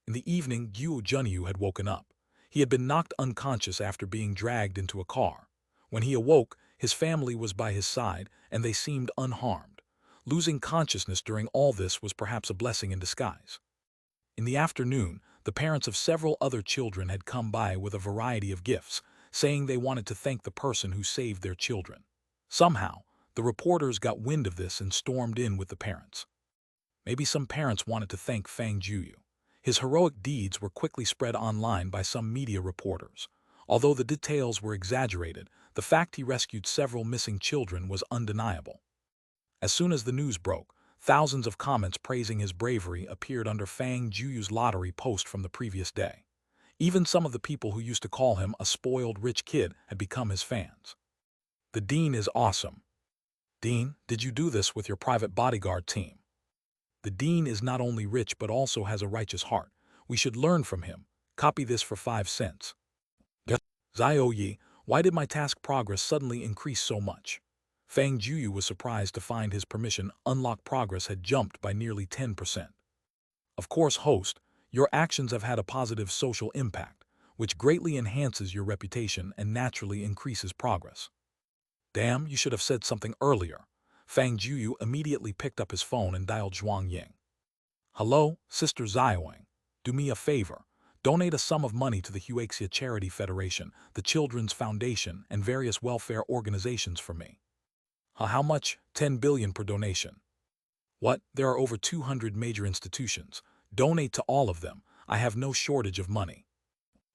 In the evening, Gogh Junyu had woken up. He had been knocked unconscious after being dragged into a car. When he awoke, his family was by his side, and they seemed unharmed. Losing consciousness during all this was perhaps a blessing in disguise. In the afternoon, the parents of several other children had come by with a variety of gifts, saying they wanted to thank the person who saved their children. Somehow, the reporters got wind of this and stormed in with the parents. Maybe some parents wanted to thank Fang Jueyu. His heroic deeds were quickly spread online by some media reporters. Although the details were exaggerated, the fact he rescued several missing children was undeniable. As soon as the news broke, thousands of comments praising his bravery appeared under Fang Jueyu's lottery post from the previous day. Even some of the people who used to call him a spoiled rich kid had become his fans. The Dean is awesome. Dean, did you do this with your private bodyguard team? The Dean is not only rich but also has a righteous heart. We should learn from him. Copy this for 5 cents. Zhao, why did my task progress suddenly increase so much? Fang Jueyu was surprised to find his permission unlock progress had jumped by nearly 10%. Of course, host, your actions have had a positive social impact, which greatly enhances your reputation and naturally increases progress. Damn, you should have said something earlier. Fang Jueyu immediately picked up his phone and dialed Zhuang Ying. Hello, Sister Xiaoying. Do me a favor. Donate a sum of money to the Huaxia Charity Federation, the Children's Foundation, and various welfare organizations for me. How much? 10 billion per donation. What? There are over 200 major institutions. Donate to all of them. I have no shortage of money.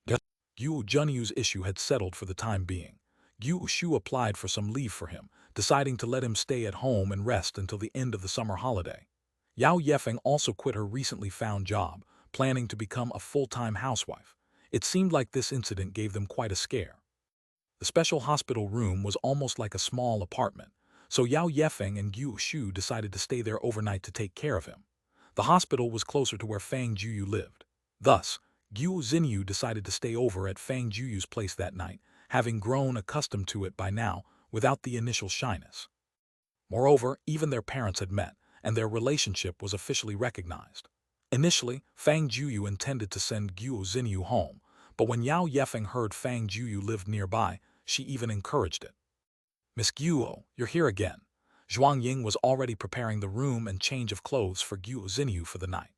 Gogh Junyu's issue had settled for the time being. Gogh Shu applied for some leave for him, deciding to let him stay at home and rest until the end of the summer holiday. Yao Yefeng also quit her recently found job, planning to become a full-time housewife. It seemed like this incident gave them quite a scare. The special hospital room was almost like a small apartment, so Yao Yefeng and Gogh Shu decided to stay there overnight to take care of him. The hospital was closer to where Fang Jueyu lived. Thus, Gogh Xinyu decided to stay over at Fang Jueyu's place that night, having grown accustomed to it by now without the initial shyness. Moreover, even their parents had met, and their relationship was officially recognized. Initially, Fang Jueyu intended to send Gogh Xinyu home, but when Yao Yefeng heard Fang Jueyu lived nearby, she even encouraged it. Miss Gogh, you're here again. Zhuang Ying was already preparing the room and change of clothes for Gogh Xinyu for the night.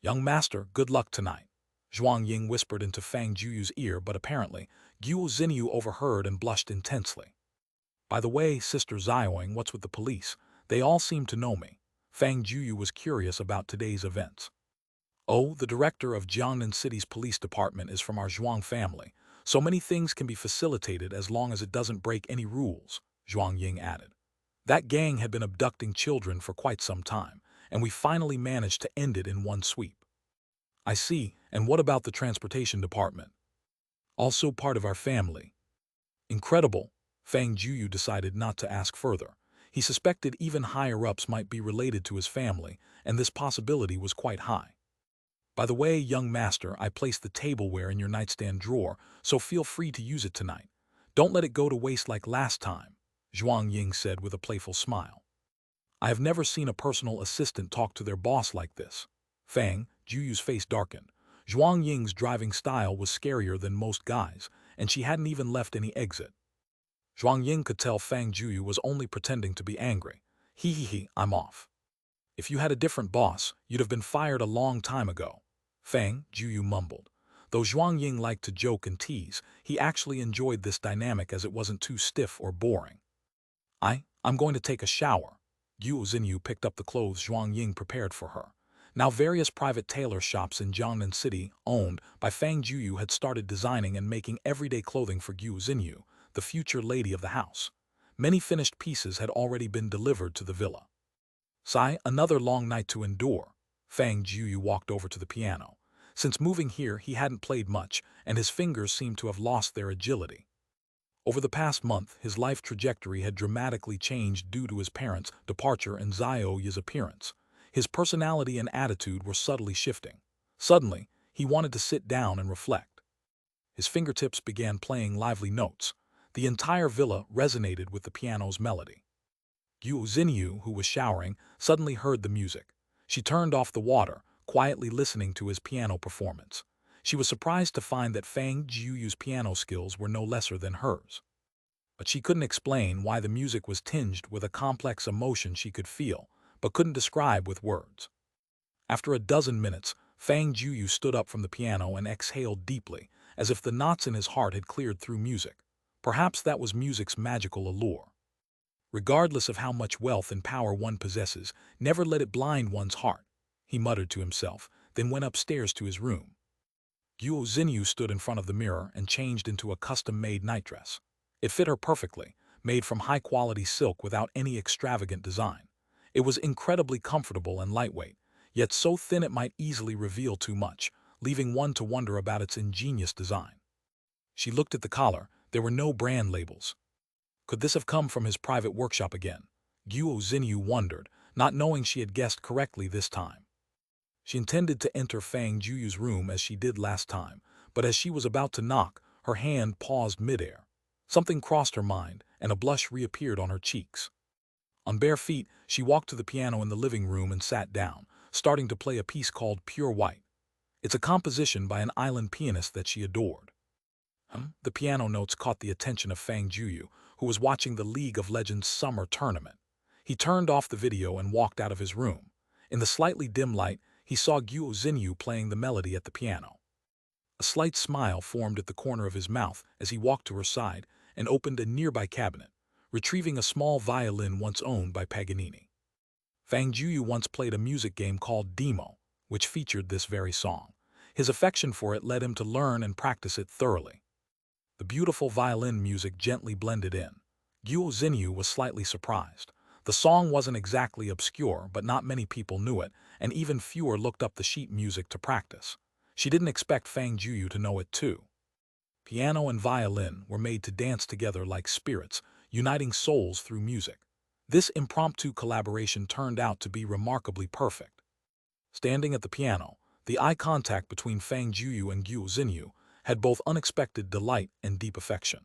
Young master, good luck tonight. Zhuang Ying whispered into Fang Jueyu's ear, but apparently, Gogh Xinyu overheard and blushed intensely. By the way, Sister Xiaoying, what's with the police? They all seem to know me. Fang Jueyu was curious about today's events. Oh, the director of Jiangnan City's police department is from our Zhuang family, so many things can be facilitated as long as it doesn't break any rules, Zhuang Ying added. That gang had been abducting children for quite some time, and we finally managed to end it in one sweep. I see, and what about the transportation department? Also part of our family. Incredible. Fang Jueyu decided not to ask further. He suspected even higher-ups might be related to his family, and this possibility was quite high. By the way, young master, I placed the tableware in your nightstand drawer, so feel free to use it tonight. Don't let it go to waste like last time, Zhuang Ying said with a playful smile. I have never seen a personal assistant talk to their boss like this. Fang Jueyu's face darkened. Zhuang Ying's driving style was scarier than most guys, and she hadn't even left any exit. Zhuang Ying could tell Fang Jueyu was only pretending to be angry. He, I'm off. If you had a different boss, you'd have been fired a long time ago. Fang Jueyu mumbled. Though Zhuang Ying liked to joke and tease, he actually enjoyed this dynamic as it wasn't too stiff or boring. I'm going to take a shower. Gogh Xinyu picked up the clothes Zhuang Ying prepared for her. Now various private tailor shops in Jiangnan City, owned by Fang Jueyu, had started designing and making everyday clothing for Gogh Xinyu, the future lady of the house. Many finished pieces had already been delivered to the villa. Sigh, another long night to endure. Fang Jueyu walked over to the piano. Since moving here, he hadn't played much, and his fingers seemed to have lost their agility. Over the past month, his life trajectory had dramatically changed due to his parents' departure and Xiaoya's appearance. His personality and attitude were subtly shifting. Suddenly, he wanted to sit down and reflect. His fingertips began playing lively notes. The entire villa resonated with the piano's melody. Gogh Xinyu, who was showering, suddenly heard the music. She turned off the water, quietly listening to his piano performance. She was surprised to find that Fang Jueyu's piano skills were no lesser than hers. But she couldn't explain why the music was tinged with a complex emotion she could feel, but couldn't describe with words. After a dozen minutes, Fang Jueyu stood up from the piano and exhaled deeply, as if the knots in his heart had cleared through music. Perhaps that was music's magical allure. Regardless of how much wealth and power one possesses, never let it blind one's heart, he muttered to himself, then went upstairs to his room. Guo Xinyu stood in front of the mirror and changed into a custom-made nightdress. It fit her perfectly, made from high-quality silk without any extravagant design. It was incredibly comfortable and lightweight, yet so thin it might easily reveal too much, leaving one to wonder about its ingenious design. She looked at the collar. There were no brand labels. Could this have come from his private workshop again? Guo Xinyu wondered, not knowing she had guessed correctly this time. She intended to enter Fang Jueyu's room as she did last time, but as she was about to knock, her hand paused midair. Something crossed her mind, and a blush reappeared on her cheeks. On bare feet, she walked to the piano in the living room and sat down, starting to play a piece called Pure White. It's a composition by an island pianist that she adored. The piano notes caught the attention of Fang Jueyu, who was watching the League of Legends summer tournament. He turned off the video and walked out of his room. In the slightly dim light, he saw Guo Xinyu playing the melody at the piano. A slight smile formed at the corner of his mouth as he walked to her side and opened a nearby cabinet, retrieving a small violin once owned by Paganini. Fang Jueyu once played a music game called Demo, which featured this very song. His affection for it led him to learn and practice it thoroughly. The beautiful violin music gently blended in. Guo Xinyu was slightly surprised. The song wasn't exactly obscure, but not many people knew it, and even fewer looked up the sheet music to practice. She didn't expect Fang Jueyu to know it too. Piano and violin were made to dance together like spirits, uniting souls through music. This impromptu collaboration turned out to be remarkably perfect. Standing at the piano, the eye contact between Fang Jueyu and Guo Xinyu had both unexpected delight and deep affection.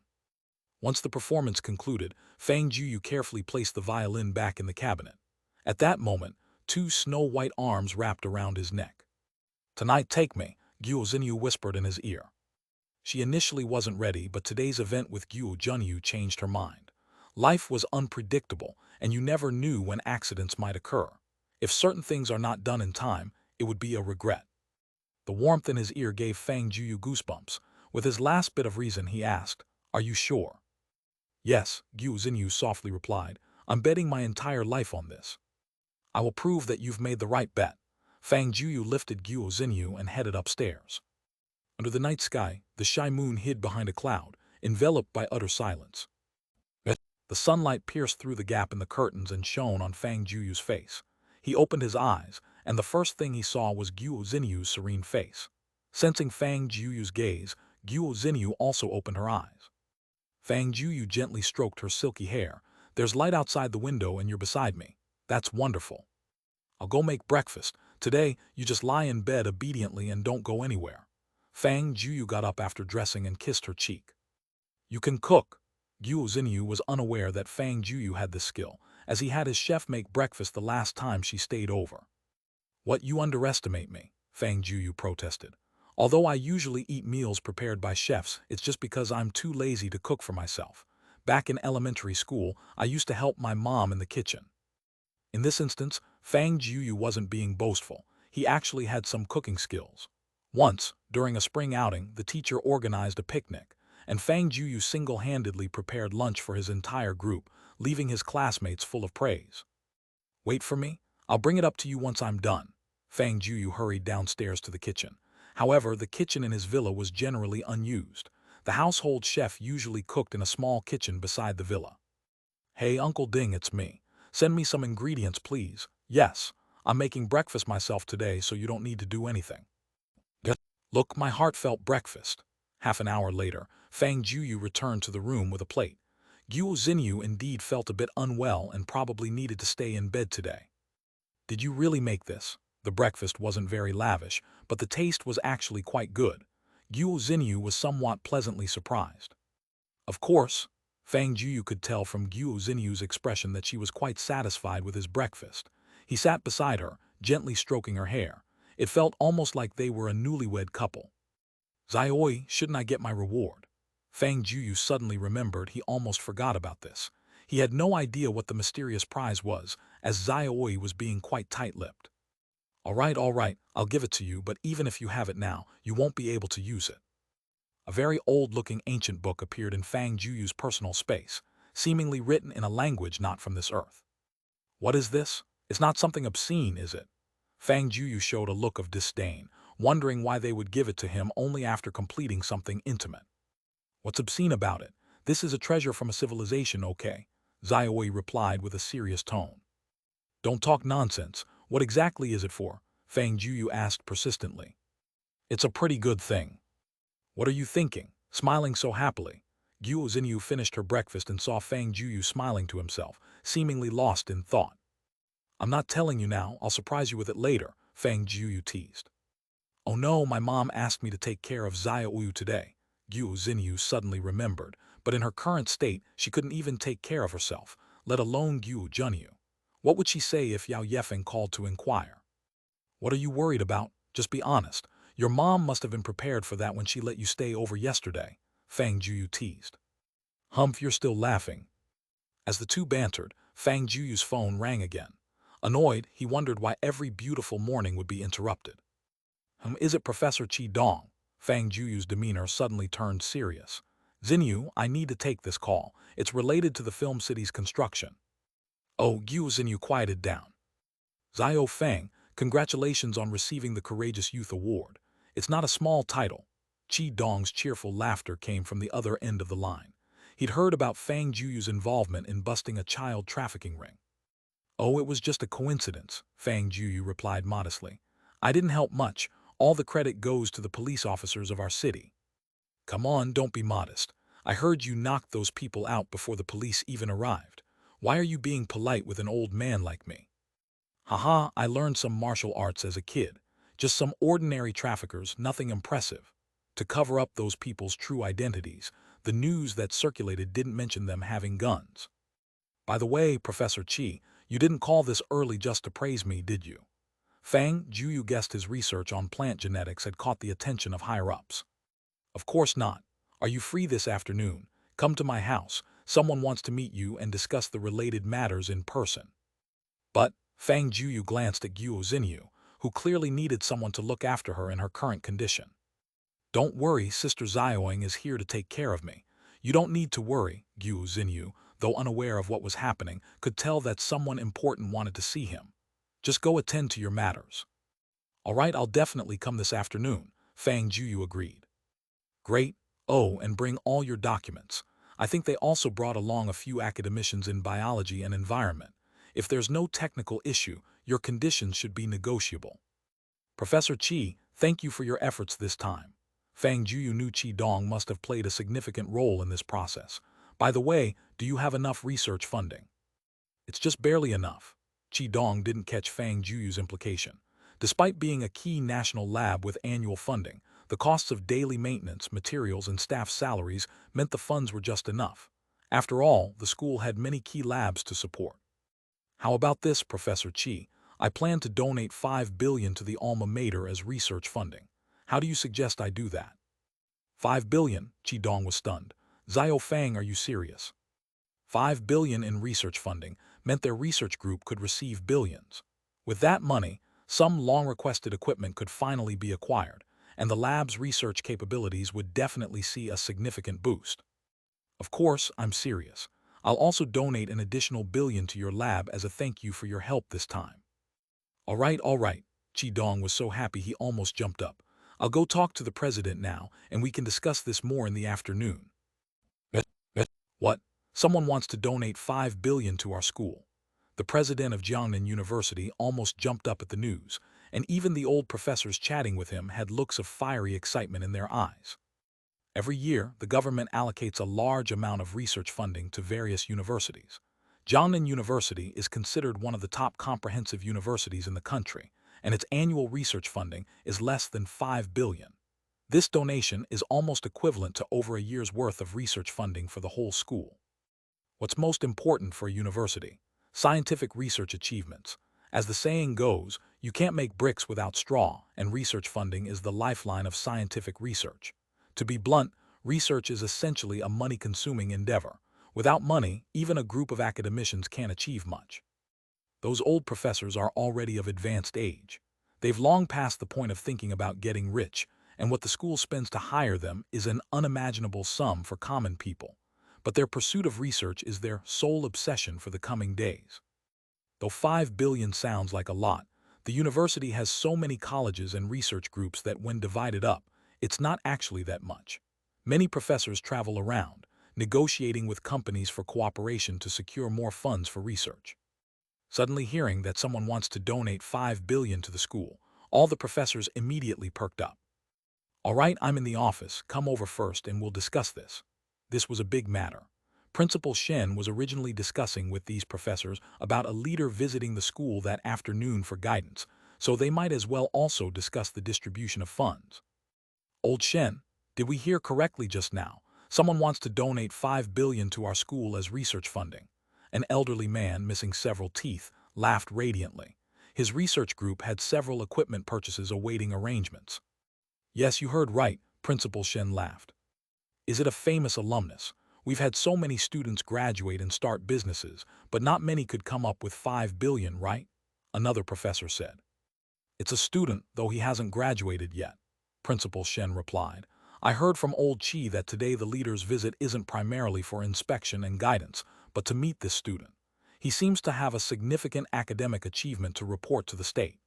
Once the performance concluded, Fang Jueyu carefully placed the violin back in the cabinet. At that moment, two snow-white arms wrapped around his neck. "Tonight take me," Guo Xinyu whispered in his ear. She initially wasn't ready, but today's event with Guo Junyu changed her mind. Life was unpredictable, and you never knew when accidents might occur. If certain things are not done in time, it would be a regret. The warmth in his ear gave Fang Jueyu goosebumps. With his last bit of reason, he asked, "Are you sure?" "Yes," Guo Xinyu softly replied. "I'm betting my entire life on this." "I will prove that you've made the right bet." Fang Jueyu lifted Guo Xinyu and headed upstairs. Under the night sky, the shy moon hid behind a cloud, enveloped by utter silence. The sunlight pierced through the gap in the curtains and shone on Fang Jueyu's face. He opened his eyes, and the first thing he saw was Guo Xinyu's serene face. Sensing Fang Jueyu's gaze, Guo Xinyu also opened her eyes. Fang Jueyu gently stroked her silky hair. "There's light outside the window and you're beside me. That's wonderful. I'll go make breakfast. Today, you just lie in bed obediently and don't go anywhere." Fang Jueyu got up after dressing and kissed her cheek. "You can cook." Guo Xinyu was unaware that Fang Jueyu had this skill, as he had his chef make breakfast the last time she stayed over. "What, you underestimate me?" Fang Jueyu protested. "Although I usually eat meals prepared by chefs, it's just because I'm too lazy to cook for myself. Back in elementary school, I used to help my mom in the kitchen." In this instance, Fang Jueyu wasn't being boastful. He actually had some cooking skills. Once, during a spring outing, the teacher organized a picnic, and Fang Jueyu single-handedly prepared lunch for his entire group, leaving his classmates full of praise. "Wait for me. I'll bring it up to you once I'm done." Fang Jueyu hurried downstairs to the kitchen. However, the kitchen in his villa was generally unused. The household chef usually cooked in a small kitchen beside the villa. "Hey, Uncle Ding, it's me. Send me some ingredients, please." "Yes, I'm making breakfast myself today, so you don't need to do anything." "Look, my heartfelt breakfast." Half an hour later, Fang Jueyu returned to the room with a plate. Guo Xinyu indeed felt a bit unwell and probably needed to stay in bed today. "Did you really make this?" The breakfast wasn't very lavish, but the taste was actually quite good. Guo Xinyu was somewhat pleasantly surprised. Of course, Fang Jueyu could tell from Guo Xinyu's expression that she was quite satisfied with his breakfast. He sat beside her, gently stroking her hair. It felt almost like they were a newlywed couple. Xiaoi, shouldn't I get my reward? Fang Jueyu suddenly remembered he almost forgot about this. He had no idea what the mysterious prize was, as Xiaoi was being quite tight-lipped. All right, I'll give it to you, but even if you have it now, you won't be able to use it. A very old-looking ancient book appeared in Fang Jueyu's personal space, seemingly written in a language not from this earth. What is this? It's not something obscene, is it? Fang Jueyu showed a look of disdain, wondering why they would give it to him only after completing something intimate. What's obscene about it? This is a treasure from a civilization, okay? Xiaoi replied with a serious tone. Don't talk nonsense. What exactly is it for? Fang Jueyu asked persistently. It's a pretty good thing. What are you thinking? Smiling so happily. Guo Xinyu finished her breakfast and saw Fang Jueyu smiling to himself, seemingly lost in thought. I'm not telling you now, I'll surprise you with it later, Fang Jueyu teased. Oh no, my mom asked me to take care of Xiaoyu today. Guo Xinyu suddenly remembered, but in her current state, she couldn't even take care of herself, let alone Guo Junyu. What would she say if Yao Yefeng called to inquire? What are you worried about? Just be honest. Your mom must have been prepared for that when she let you stay over yesterday, Fang Jueyu teased. Humph, you're still laughing. As the two bantered, Fang Juyu's phone rang again. Annoyed, he wondered why every beautiful morning would be interrupted. Is it Professor Qi Dong? Fang Juyu's demeanor suddenly turned serious. Xinyu, I need to take this call. It's related to the film city's construction. Oh, Guo Xinyu quieted down. Xiao Feng, congratulations on receiving the Courageous Youth Award. It's not a small title. Qi Dong's cheerful laughter came from the other end of the line. He'd heard about Fang Juyu's involvement in busting a child trafficking ring. Oh, it was just a coincidence, Fang Jueyu replied modestly. I didn't help much. All the credit goes to the police officers of our city. Come on, don't be modest. I heard you knocked those people out before the police even arrived. Why are you being polite with an old man like me? Haha, I learned some martial arts as a kid. Just some ordinary traffickers, nothing impressive. To cover up those people's true identities, the news that circulated didn't mention them having guns. By the way, Professor Qi, you didn't call this early just to praise me, did you? Fang Jueyu guessed his research on plant genetics had caught the attention of higher-ups. Of course not. Are you free this afternoon? Come to my house. Someone wants to meet you and discuss the related matters in person. But Fang Jueyu glanced at Guo Xinyu, who clearly needed someone to look after her in her current condition. Don't worry, Sister Xiaoying is here to take care of me. You don't need to worry, Guo Xinyu, though unaware of what was happening, could tell that someone important wanted to see him. Just go attend to your matters. All right, I'll definitely come this afternoon, Fang Jueyu agreed. Great. Oh, and bring all your documents. I think they also brought along a few academicians in biology and environment. If there's no technical issue, your conditions should be negotiable. Professor Qi, thank you for your efforts this time. Fang Jueyu knew Qi Dong must have played a significant role in this process. By the way, do you have enough research funding? It's just barely enough. Qi Dong didn't catch Fang Juyu's implication. Despite being a key national lab with annual funding, the costs of daily maintenance, materials, and staff salaries meant the funds were just enough. After all, the school had many key labs to support. How about this, Professor Qi? I plan to donate 5 billion to the alma mater as research funding. How do you suggest I do that? 5 billion? Qi Dong was stunned. Xiao Fang, are you serious? 5 billion in research funding meant their research group could receive billions. With that money, some long-requested equipment could finally be acquired, and the lab's research capabilities would definitely see a significant boost. Of course, I'm serious. I'll also donate an additional billion to your lab as a thank you for your help this time. All right. Qi Dong was so happy he almost jumped up. I'll go talk to the president now, and we can discuss this more in the afternoon. What? Someone wants to donate 5 billion to our school. The president of Jiangnan University almost jumped up at the news, and even the old professors chatting with him had looks of fiery excitement in their eyes. Every year, the government allocates a large amount of research funding to various universities. Jiangnan University is considered one of the top comprehensive universities in the country, and its annual research funding is less than 5 billion. This donation is almost equivalent to over a year's worth of research funding for the whole school. What's most important for a university? Scientific research achievements. As the saying goes, You can't make bricks without straw, and research funding is the lifeline of scientific research. To be blunt, research is essentially a money-consuming endeavor. Without money, even a group of academicians can't achieve much. Those old professors are already of advanced age. They've long passed the point of thinking about getting rich, and what the school spends to hire them is an unimaginable sum for common people. But their pursuit of research is their sole obsession for the coming days. Though 5 billion sounds like a lot, the university has so many colleges and research groups that when divided up, it's not actually that much. Many professors travel around, negotiating with companies for cooperation to secure more funds for research. Suddenly hearing that someone wants to donate 5 billion to the school, all the professors immediately perked up. All right, I'm in the office, come over first and we'll discuss this. This was a big matter. Principal Shen was originally discussing with these professors about a leader visiting the school that afternoon for guidance, so they might as well also discuss the distribution of funds. Old Shen, did we hear correctly just now? Someone wants to donate 5 billion to our school as research funding. An elderly man, missing several teeth, laughed radiantly. His research group had several equipment purchases awaiting arrangements. Yes, you heard right, Principal Shen laughed. Is it a famous alumnus? We've had so many students graduate and start businesses, but not many could come up with 5 billion, right? Another professor said. It's a student, though he hasn't graduated yet, Principal Shen replied. I heard from old Chi that today the leader's visit isn't primarily for inspection and guidance, but to meet this student. He seems to have a significant academic achievement to report to the state.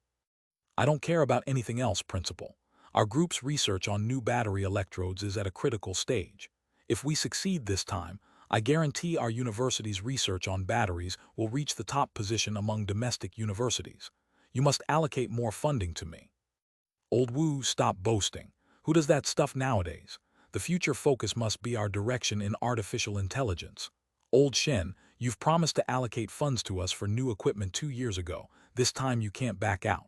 I don't care about anything else, Principal. Our group's research on new battery electrodes is at a critical stage. If we succeed this time, I guarantee our university's research on batteries will reach the top position among domestic universities. You must allocate more funding to me. Old Wu, stop boasting. Who does that stuff nowadays? The future focus must be our direction in artificial intelligence. Old Shen, you've promised to allocate funds to us for new equipment 2 years ago. This time you can't back out.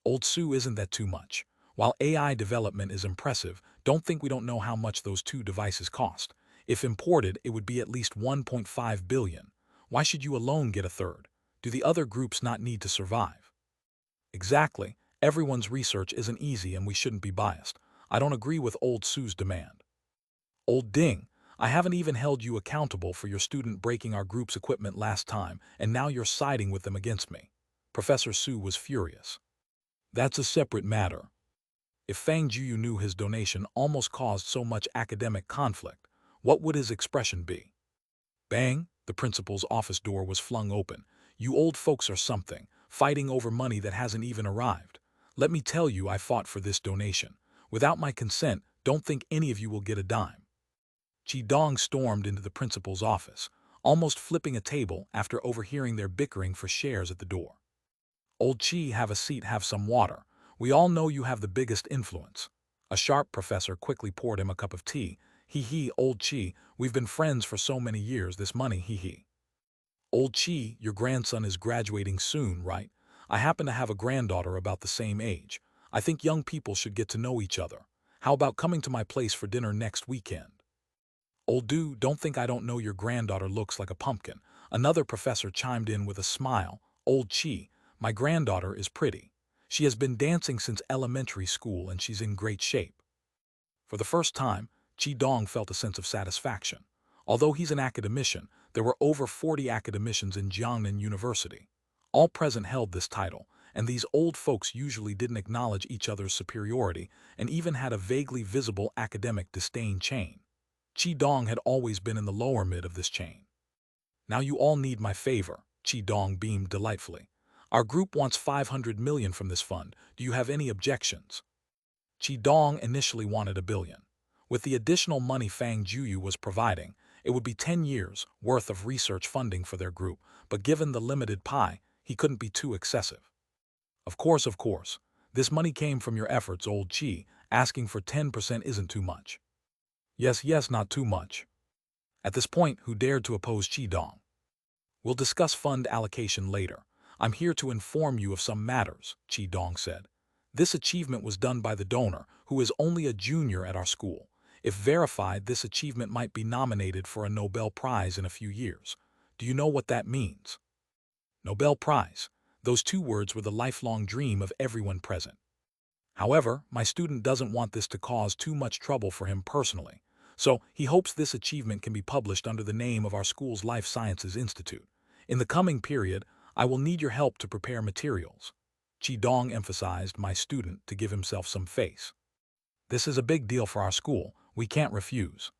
Old Sue, isn't that too much? While AI development is impressive, don't think we don't know how much those 2 devices cost. If imported, it would be at least 1.5 billion. Why should you alone get a third? Do the other groups not need to survive? Exactly. Everyone's research isn't easy and we shouldn't be biased. I don't agree with Old Sue's demand. Old Ding, I haven't even held you accountable for your student breaking our group's equipment last time, and now you're siding with them against me. Professor Sue was furious. That's a separate matter. If Fang Jueyu knew his donation almost caused so much academic conflict, what would his expression be? Bang! The principal's office door was flung open. You old folks are something, fighting over money that hasn't even arrived. Let me tell you, I fought for this donation. Without my consent, don't think any of you will get a dime. Chi Dong stormed into the principal's office, almost flipping a table after overhearing their bickering for shares at the door. Old Chi, have a seat, have some water. We all know you have the biggest influence. A sharp professor quickly poured him a cup of tea. Hee, Old Chi, we've been friends for so many years, this money, hee. Old Chi, your grandson is graduating soon, right? I happen to have a granddaughter about the same age. I think young people should get to know each other. How about coming to my place for dinner next weekend? Old Du, don't think I don't know your granddaughter looks like a pumpkin. Another professor chimed in with a smile. Old Chi, my granddaughter is pretty. She has been dancing since elementary school and she's in great shape. For the first time, Chi Dong felt a sense of satisfaction. Although he's an academician, there were over 40 academicians in Jiangnan University. All present held this title, and these old folks usually didn't acknowledge each other's superiority and even had a vaguely visible academic disdain chain. Chi Dong had always been in the lower mid of this chain. Now you all need my favor, Chi Dong beamed delightfully. Our group wants 500 million from this fund. Do you have any objections? Chi Dong initially wanted 1 billion. With the additional money Fang Jueyu was providing, it would be 10 years' worth of research funding for their group, but given the limited pie, he couldn't be too excessive. Of course. This money came from your efforts, Old Chi. Asking for 10% isn't too much. Yes, not too much. At this point, who dared to oppose Chi Dong? We'll discuss fund allocation later. I'm here to inform you of some matters, Chi Dong said. This achievement was done by the donor, who is only a junior at our school. If verified, this achievement might be nominated for a Nobel Prize in a few years. Do you know what that means? Nobel Prize. Those two words were the lifelong dream of everyone present. However, my student doesn't want this to cause too much trouble for him personally, so he hopes this achievement can be published under the name of our school's Life Sciences Institute. In the coming period, I will need your help to prepare materials. Dong emphasized my student to give himself some face. This is a big deal for our school, we can't refuse.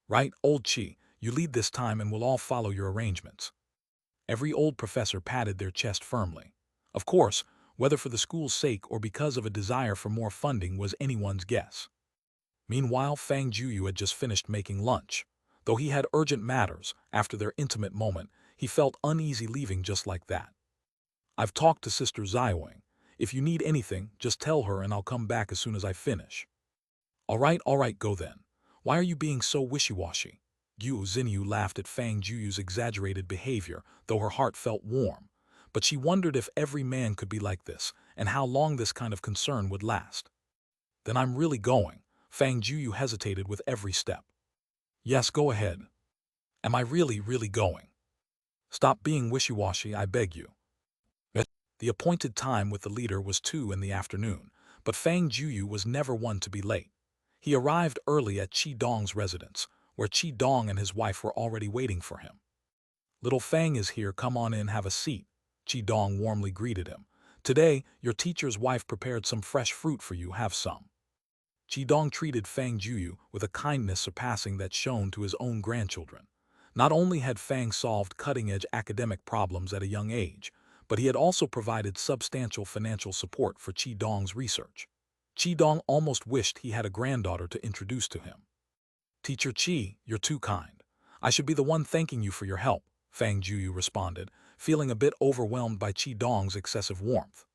Right, old Chi, you lead this time and we'll all follow your arrangements. Every old professor patted their chest firmly. Of course, whether for the school's sake or because of a desire for more funding was anyone's guess. Meanwhile, Fang Jueyu had just finished making lunch. Though he had urgent matters, after their intimate moment, he felt uneasy leaving just like that. I've talked to Sister Xiaoying. If you need anything, just tell her and I'll come back as soon as I finish. All right, go then. Why are you being so wishy-washy? Gu Xinyu laughed at Fang Jueyu's exaggerated behavior, though her heart felt warm. But she wondered if every man could be like this, and how long this kind of concern would last. Then I'm really going. Fang Jueyu hesitated with every step. Yes, go ahead. Am I really going? Stop being wishy-washy, I beg you. The appointed time with the leader was 2 in the afternoon, but Fang Jueyu was never one to be late. He arrived early at Qi Dong's residence, where Qi Dong and his wife were already waiting for him. Little Fang is here, come on in, have a seat. Qi Dong warmly greeted him. Today, your teacher's wife prepared some fresh fruit for you, have some. Qi Dong treated Fang Jueyu with a kindness surpassing that shown to his own grandchildren. Not only had Fang solved cutting-edge academic problems at a young age, but he had also provided substantial financial support for Qi Dong's research. Qi Dong almost wished he had a granddaughter to introduce to him. Teacher Qi, you're too kind. I should be the one thanking you for your help, Fang Jueyu responded, feeling a bit overwhelmed by Qi Dong's excessive warmth.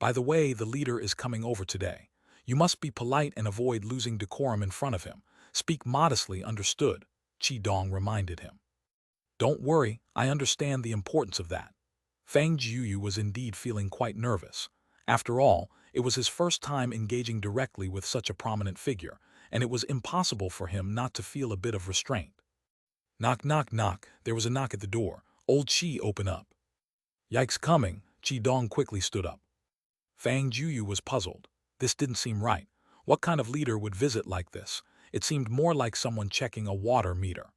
By the way, the leader is coming over today. You must be polite and avoid losing decorum in front of him. Speak modestly, understood, Qi Dong reminded him. Don't worry, I understand the importance of that. Fang Jueyu was indeed feeling quite nervous. After all, it was his first time engaging directly with such a prominent figure, and it was impossible for him not to feel a bit of restraint. Knock, knock, knock, there was a knock at the door. Old Qi, open up. Yikes, coming, Qi Dong quickly stood up. Fang Jueyu was puzzled. This didn't seem right. What kind of leader would visit like this? It seemed more like someone checking a water meter.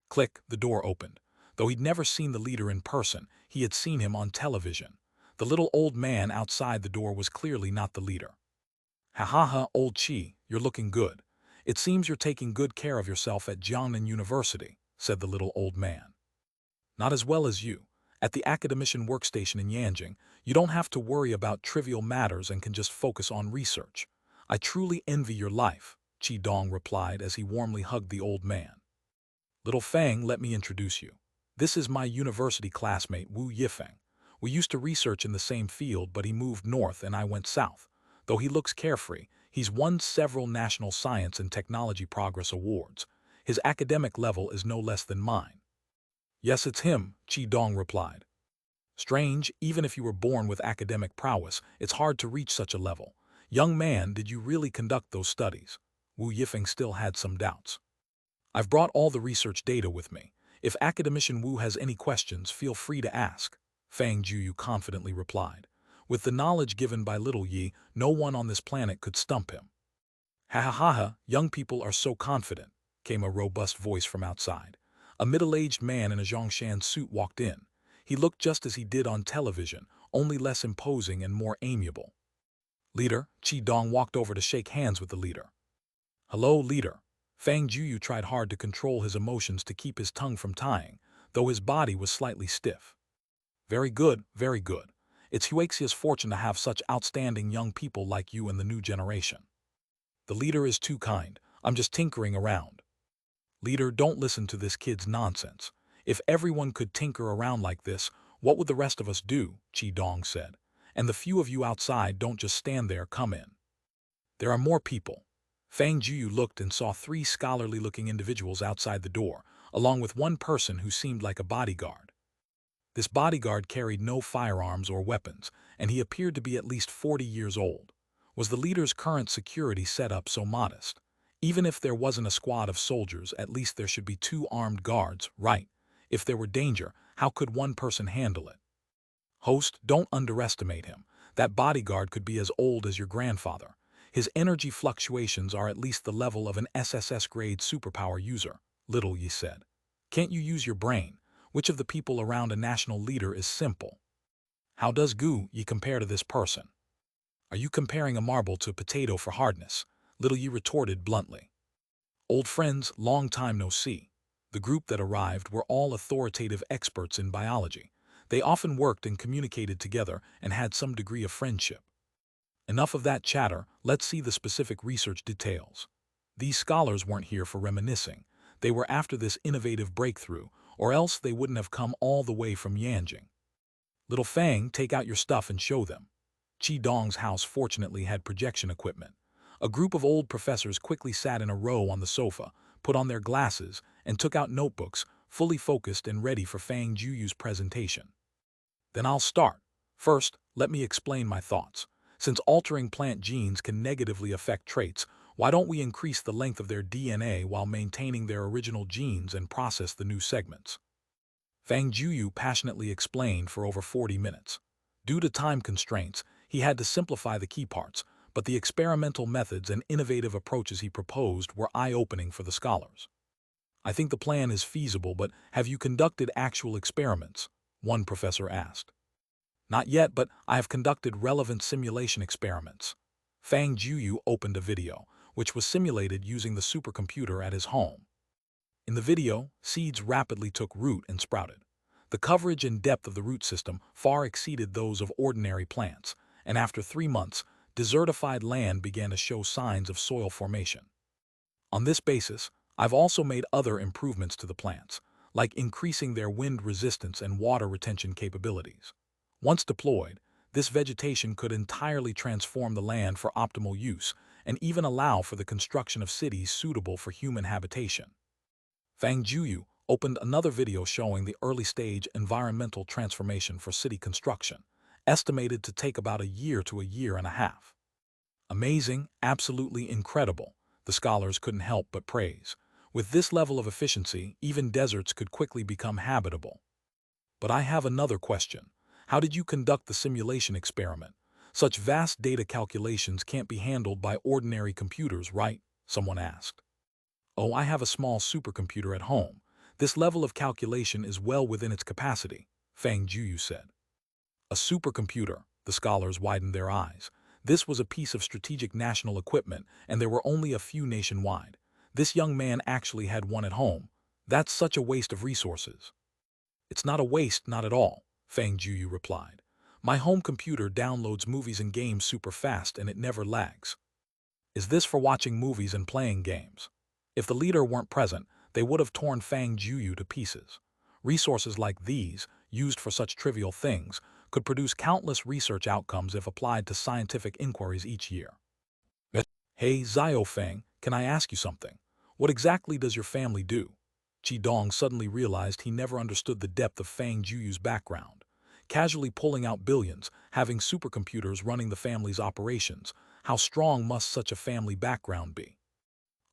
Click, the door opened. Though he'd never seen the leader in person, he had seen him on television. The little old man outside the door was clearly not the leader. Ha ha ha, old Qi, you're looking good. It seems you're taking good care of yourself at Jiangnan University, said the little old man. Not as well as you. At the academician workstation in Yanjing, you don't have to worry about trivial matters and can just focus on research. I truly envy your life, Qi Dong replied as he warmly hugged the old man. Little Fang, let me introduce you. This is my university classmate, Wu Yifeng. We used to research in the same field, but he moved north and I went south. Though he looks carefree, he's won several national science and technology progress awards. His academic level is no less than mine. Yes, it's him, Qi Dong replied. Strange, even if you were born with academic prowess, it's hard to reach such a level. Young man, did you really conduct those studies? Wu Yifeng still had some doubts. I've brought all the research data with me. If Academician Wu has any questions, feel free to ask, Fang Jueyu confidently replied. With the knowledge given by Little Yi, no one on this planet could stump him. Ha ha ha ha, young people are so confident, came a robust voice from outside. A middle-aged man in a Zhongshan suit walked in. He looked just as he did on television, only less imposing and more amiable. Leader, Qi Dong walked over to shake hands with the leader. Hello, leader. Fang Jueyu tried hard to control his emotions to keep his tongue from tying, though his body was slightly stiff. Very good, very good. It's Huaxia's fortune to have such outstanding young people like you in the new generation. The leader is too kind. I'm just tinkering around. Leader, don't listen to this kid's nonsense. If everyone could tinker around like this, what would the rest of us do? Qi Dong said. And the few of you outside don't just stand there, come in. There are more people. Fang Jueyu looked and saw 3 scholarly-looking individuals outside the door, along with one person who seemed like a bodyguard. This bodyguard carried no firearms or weapons, and he appeared to be at least 40 years old. Was the leader's current security setup so modest? Even if there wasn't a squad of soldiers, at least there should be 2 armed guards, right? If there were danger, how could one person handle it? Host, don't underestimate him. That bodyguard could be as old as your grandfather. His energy fluctuations are at least the level of an SSS-grade superpower user, Little Yi said. Can't you use your brain? Which of the people around a national leader is simple? How does Gogh Yi compare to this person? Are you comparing a marble to a potato for hardness? Little Yi retorted bluntly. Old friends, long time no see. The group that arrived were all authoritative experts in biology. They often worked and communicated together and had some degree of friendship. Enough of that chatter, let's see the specific research details. These scholars weren't here for reminiscing. They were after this innovative breakthrough, or else they wouldn't have come all the way from Yanjing. Little Fang, take out your stuff and show them. Qi Dong's house fortunately had projection equipment. A group of old professors quickly sat in a row on the sofa, put on their glasses, and took out notebooks, fully focused and ready for Fang Jueyu's presentation. Then I'll start. First, let me explain my thoughts. Since altering plant genes can negatively affect traits, why don't we increase the length of their DNA while maintaining their original genes and process the new segments? Fang Jueyu passionately explained for over 40 minutes. Due to time constraints, he had to simplify the key parts, but the experimental methods and innovative approaches he proposed were eye-opening for the scholars. I think the plan is feasible, but have you conducted actual experiments? One professor asked. Not yet, but I have conducted relevant simulation experiments. Fang Jueyu opened a video, which was simulated using the supercomputer at his home. In the video, seeds rapidly took root and sprouted. The coverage and depth of the root system far exceeded those of ordinary plants, and after 3 months, desertified land began to show signs of soil formation. On this basis, I've also made other improvements to the plants, like increasing their wind resistance and water retention capabilities. Once deployed, this vegetation could entirely transform the land for optimal use and even allow for the construction of cities suitable for human habitation. Fang Jueyu opened another video showing the early-stage environmental transformation for city construction, estimated to take about a year to a year and a half. Amazing, absolutely incredible, the scholars couldn't help but praise. With this level of efficiency, even deserts could quickly become habitable. But I have another question. How did you conduct the simulation experiment? Such vast data calculations can't be handled by ordinary computers, right? Someone asked. Oh, I have a small supercomputer at home. This level of calculation is well within its capacity, Fang Jueyu said. A supercomputer, the scholars widened their eyes. This was a piece of strategic national equipment, and there were only a few nationwide. This young man actually had one at home. That's such a waste of resources. It's not a waste, not at all, Fang Jueyu replied. My home computer downloads movies and games super fast and it never lags. Is this for watching movies and playing games? If the leader weren't present, they would have torn Fang Jueyu to pieces. Resources like these, used for such trivial things, could produce countless research outcomes if applied to scientific inquiries each year. Hey, Xiao Feng, can I ask you something? What exactly does your family do? Qi Dong suddenly realized he never understood the depth of Fang Jueyu's background. Casually pulling out billions, having supercomputers running the family's operations, how strong must such a family background be?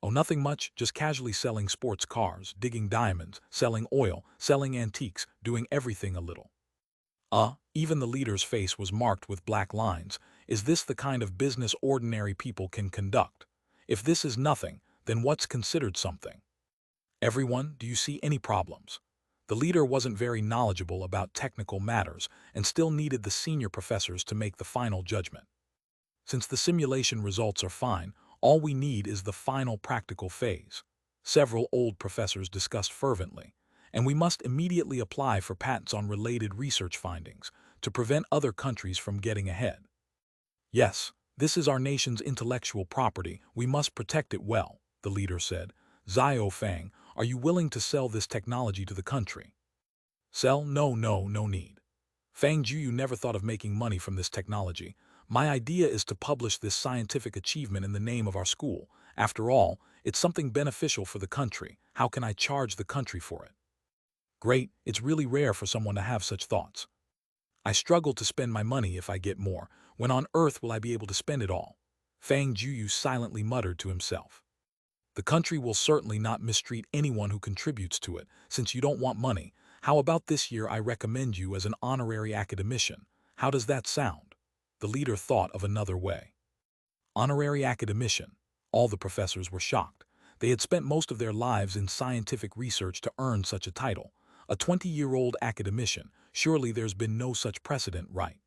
Oh, nothing much, just casually selling sports cars, digging diamonds, selling oil, selling antiques, doing everything a little. Even the leader's face was marked with black lines. Is this the kind of business ordinary people can conduct? If this is nothing, then what's considered something? Everyone, do you see any problems? The leader wasn't very knowledgeable about technical matters and still needed the senior professors to make the final judgment. Since the simulation results are fine, all we need is the final practical phase. Several old professors discussed fervently, and we must immediately apply for patents on related research findings to prevent other countries from getting ahead. Yes, this is our nation's intellectual property. We must protect it well, the leader said. Xiao Fang, are you willing to sell this technology to the country? Sell? No need. Fang Jueyu never thought of making money from this technology. My idea is to publish this scientific achievement in the name of our school. After all, it's something beneficial for the country. How can I charge the country for it? Great, it's really rare for someone to have such thoughts. I struggle to spend my money if I get more. When on earth will I be able to spend it all? Fang Jueyu silently muttered to himself. The country will certainly not mistreat anyone who contributes to it, since you don't want money. How about this year I recommend you as an honorary academician? How does that sound? The leader thought of another way. Honorary academician. All the professors were shocked. They had spent most of their lives in scientific research to earn such a title. A 20-year-old academician, surely there's been no such precedent, right?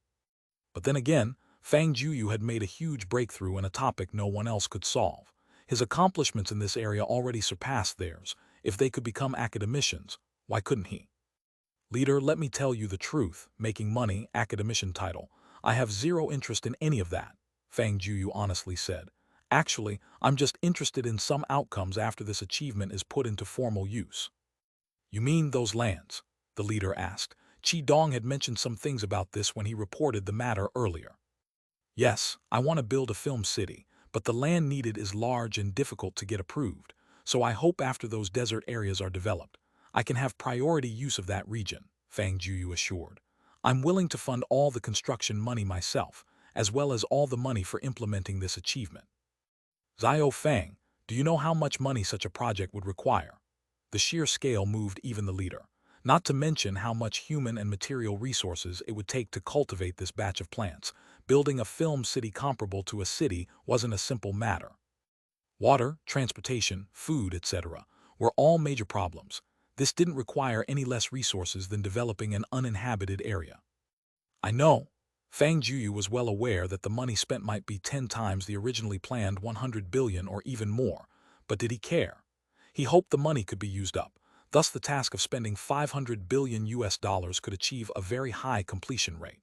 But then again, Fang Jueyu had made a huge breakthrough in a topic no one else could solve. His accomplishments in this area already surpassed theirs. If they could become academicians, why couldn't he? Leader, let me tell you the truth, making money, academician title. I have zero interest in any of that, Fang Jueyu honestly said. Actually, I'm just interested in some outcomes after this achievement is put into formal use. You mean those lands? The leader asked. Qi Dong had mentioned some things about this when he reported the matter earlier. Yes, I want to build a film city, but the land needed is large and difficult to get approved, so I hope after those desert areas are developed, I can have priority use of that region, Fang Jueyu assured. I'm willing to fund all the construction money myself, as well as all the money for implementing this achievement. Xiao Fang, do you know how much money such a project would require? The sheer scale moved even the leader, not to mention how much human and material resources it would take to cultivate this batch of plants. Building a film city comparable to a city wasn't a simple matter. Water, transportation, food, etc. were all major problems. This didn't require any less resources than developing an uninhabited area. I know. Fang Jueyu was well aware that the money spent might be 10 times the originally planned 100 billion or even more, but did he care? He hoped the money could be used up. Thus the task of spending 500 billion US dollars could achieve a very high completion rate.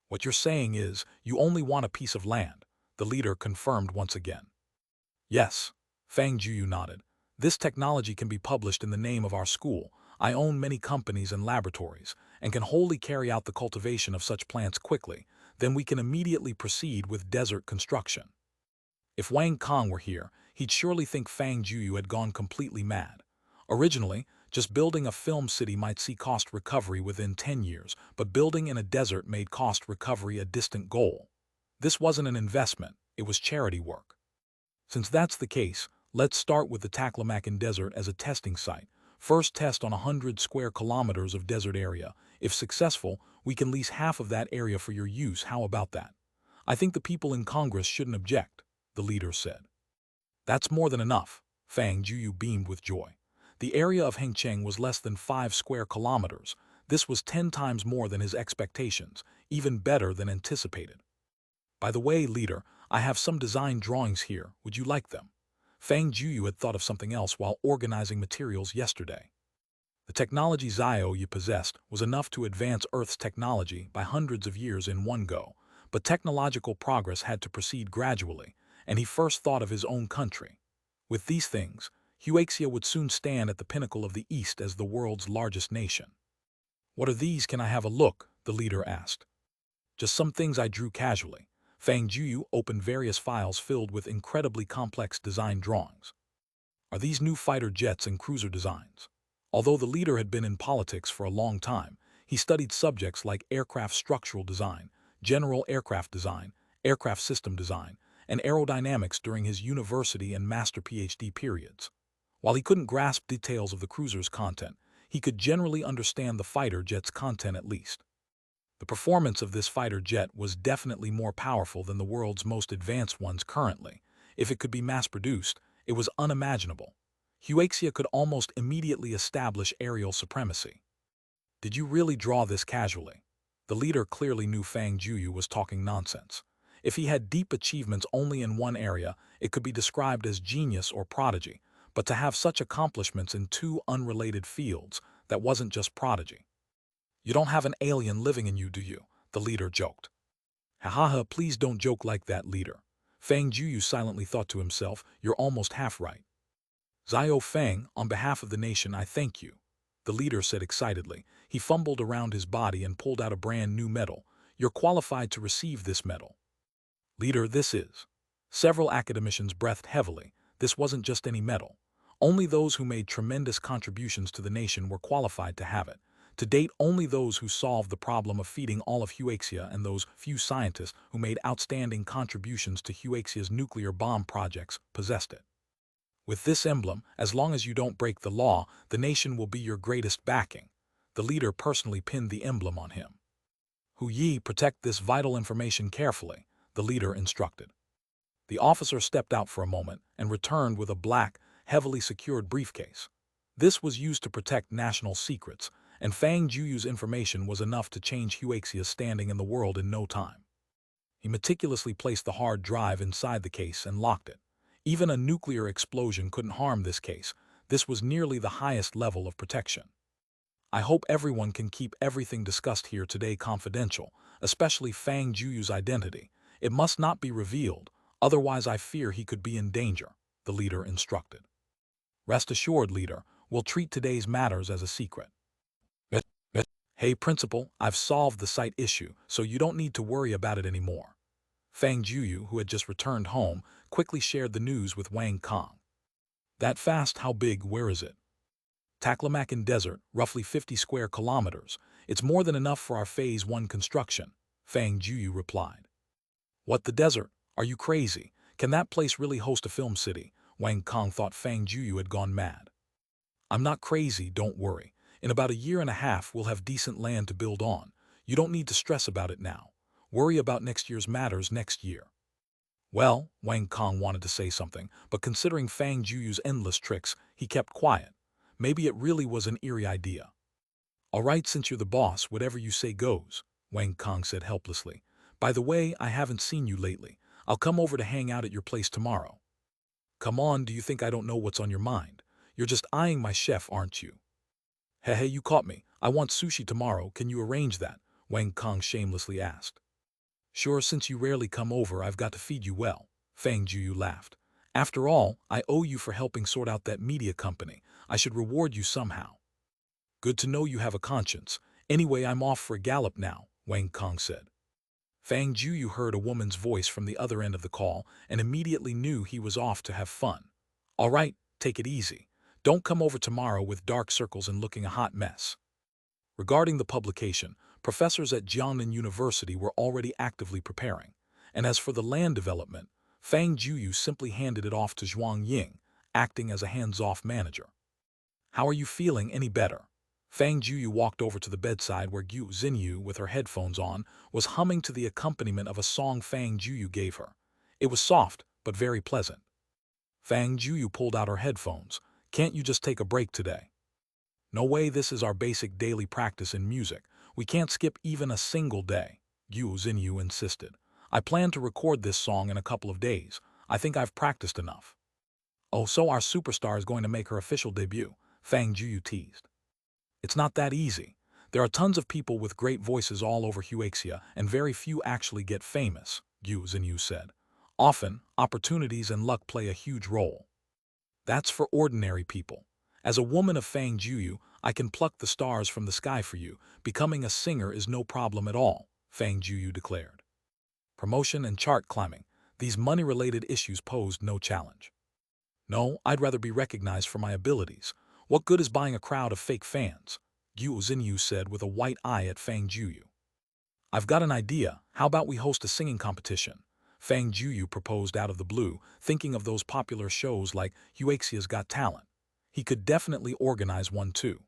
What you're saying is, you only want a piece of land, the leader confirmed once again. Yes, Fang Jueyu nodded. This technology can be published in the name of our school. I own many companies and laboratories, and can wholly carry out the cultivation of such plants quickly. Then we can immediately proceed with desert construction. If Wang Kong were here, he'd surely think Fang Jueyu had gone completely mad. Originally, just building a film city might see cost recovery within 10 years, but building in a desert made cost recovery a distant goal. This wasn't an investment, it was charity work. Since that's the case, let's start with the Taklamakan Desert as a testing site. First test on 100 square kilometers of desert area. If successful, we can lease half of that area for your use. How about that? I think the people in Congress shouldn't object, the leader said. That's more than enough, Fang Jueyu beamed with joy. The area of Hengcheng was less than 5 square kilometers. This was 10 times more than his expectations, even better than anticipated. By the way, leader, I have some design drawings here. Would you like them? Fang Jueyu had thought of something else while organizing materials yesterday. The technology Xiao possessed was enough to advance Earth's technology by hundreds of years in one go, but technological progress had to proceed gradually, and he first thought of his own country. With these things, Huaxia would soon stand at the pinnacle of the East as the world's largest nation. What are these? Can I have a look? The leader asked. Just some things I drew casually. Fang Jueyu opened various files filled with incredibly complex design drawings. Are these new fighter jets and cruiser designs? Although the leader had been in politics for a long time, he studied subjects like aircraft structural design, general aircraft design, aircraft system design, and aerodynamics during his university and master PhD periods. While he couldn't grasp details of the cruiser's content, he could generally understand the fighter jet's content at least. The performance of this fighter jet was definitely more powerful than the world's most advanced ones currently. If it could be mass-produced, it was unimaginable. Huaxia could almost immediately establish aerial supremacy. Did you really draw this casually? The leader clearly knew Fang Jueyu was talking nonsense. If he had deep achievements only in one area, it could be described as genius or prodigy, but to have such accomplishments in two unrelated fields, that wasn't just prodigy. You don't have an alien living in you, do you? The leader joked. Ha ha ha, please don't joke like that, leader. Fang Jueyu silently thought to himself, you're almost half right. Xiao Fang, on behalf of the nation, I thank you. The leader said excitedly. He fumbled around his body and pulled out a brand new medal. You're qualified to receive this medal. Leader, this is. Several academicians breathed heavily. This wasn't just any medal. Only those who made tremendous contributions to the nation were qualified to have it. To date, only those who solved the problem of feeding all of Huaxia and those few scientists who made outstanding contributions to Huaxia's nuclear bomb projects possessed it. With this emblem, as long as you don't break the law, the nation will be your greatest backing. The leader personally pinned the emblem on him. Hu Yi, protect this vital information carefully, the leader instructed. The officer stepped out for a moment and returned with a black, heavily secured briefcase. This was used to protect national secrets, and Fang Jueyu's information was enough to change Huaxia's standing in the world in no time. He meticulously placed the hard drive inside the case and locked it. Even a nuclear explosion couldn't harm this case. This was nearly the highest level of protection. I hope everyone can keep everything discussed here today confidential, especially Fang Jueyu's identity. It must not be revealed, otherwise I fear he could be in danger, the leader instructed. Rest assured, leader, we'll treat today's matters as a secret. Hey, principal, I've solved the site issue, so you don't need to worry about it anymore. Fang Jueyu, who had just returned home, quickly shared the news with Wang Kong. That fast? How big? Where is it? Taklamakan Desert, roughly 50 square kilometers. It's more than enough for our Phase 1 construction, Fang Jueyu replied. What, the desert? Are you crazy? Can that place really host a film city? Wang Kong thought Fang Jueyu had gone mad. I'm not crazy, don't worry. In about 1.5 years we'll have decent land to build on. You don't need to stress about it now. Worry about next year's matters next year. Well, Wang Kong wanted to say something, but considering Fang Jueyu's endless tricks, he kept quiet. Maybe it really was an eerie idea. All right, since you're the boss, whatever you say goes, Wang Kong said helplessly. By the way, I haven't seen you lately. I'll come over to hang out at your place tomorrow. Come on, do you think I don't know what's on your mind? You're just eyeing my chef, aren't you? Hey, you caught me. I want sushi tomorrow. Can you arrange that? Wang Kong shamelessly asked. Sure, since you rarely come over, I've got to feed you well, Fang Jueyu laughed. After all, I owe you for helping sort out that media company. I should reward you somehow. Good to know you have a conscience. Anyway, I'm off for a gallop now, Wang Kong said. Fang Jueyu heard a woman's voice from the other end of the call and immediately knew he was off to have fun. All right, take it easy. Don't come over tomorrow with dark circles and looking a hot mess. Regarding the publication, professors at Jiangnan University were already actively preparing. And as for the land development, Fang Jueyu simply handed it off to Zhuang Ying, acting as a hands-off manager. How are you feeling? Any better? Fang Jueyu walked over to the bedside where Gu Xinyu, with her headphones on, was humming to the accompaniment of a song Fang Jueyu gave her. It was soft, but very pleasant. Fang Jueyu pulled out her headphones. Can't you just take a break today? No way, this is our basic daily practice in music. We can't skip even a single day, Gu Xinyu insisted. I plan to record this song in a couple of days. I think I've practiced enough. Oh, so our superstar is going to make her official debut, Fang Jueyu teased. It's not that easy. There are tons of people with great voices all over Huaxia, and very few actually get famous, Gu Xinyu said. Often, opportunities and luck play a huge role. That's for ordinary people. As a woman of Fang Jueyu, I can pluck the stars from the sky for you. Becoming a singer is no problem at all, Fang Jueyu declared. Promotion and chart climbing, these money-related issues posed no challenge. No, I'd rather be recognized for my abilities. What good is buying a crowd of fake fans? Gu Xinyu said with a white eye at Fang Jueyu. I've got an idea. How about we host a singing competition? Fang Jueyu proposed out of the blue, thinking of those popular shows like Huaxia's Got Talent. He could definitely organize one too.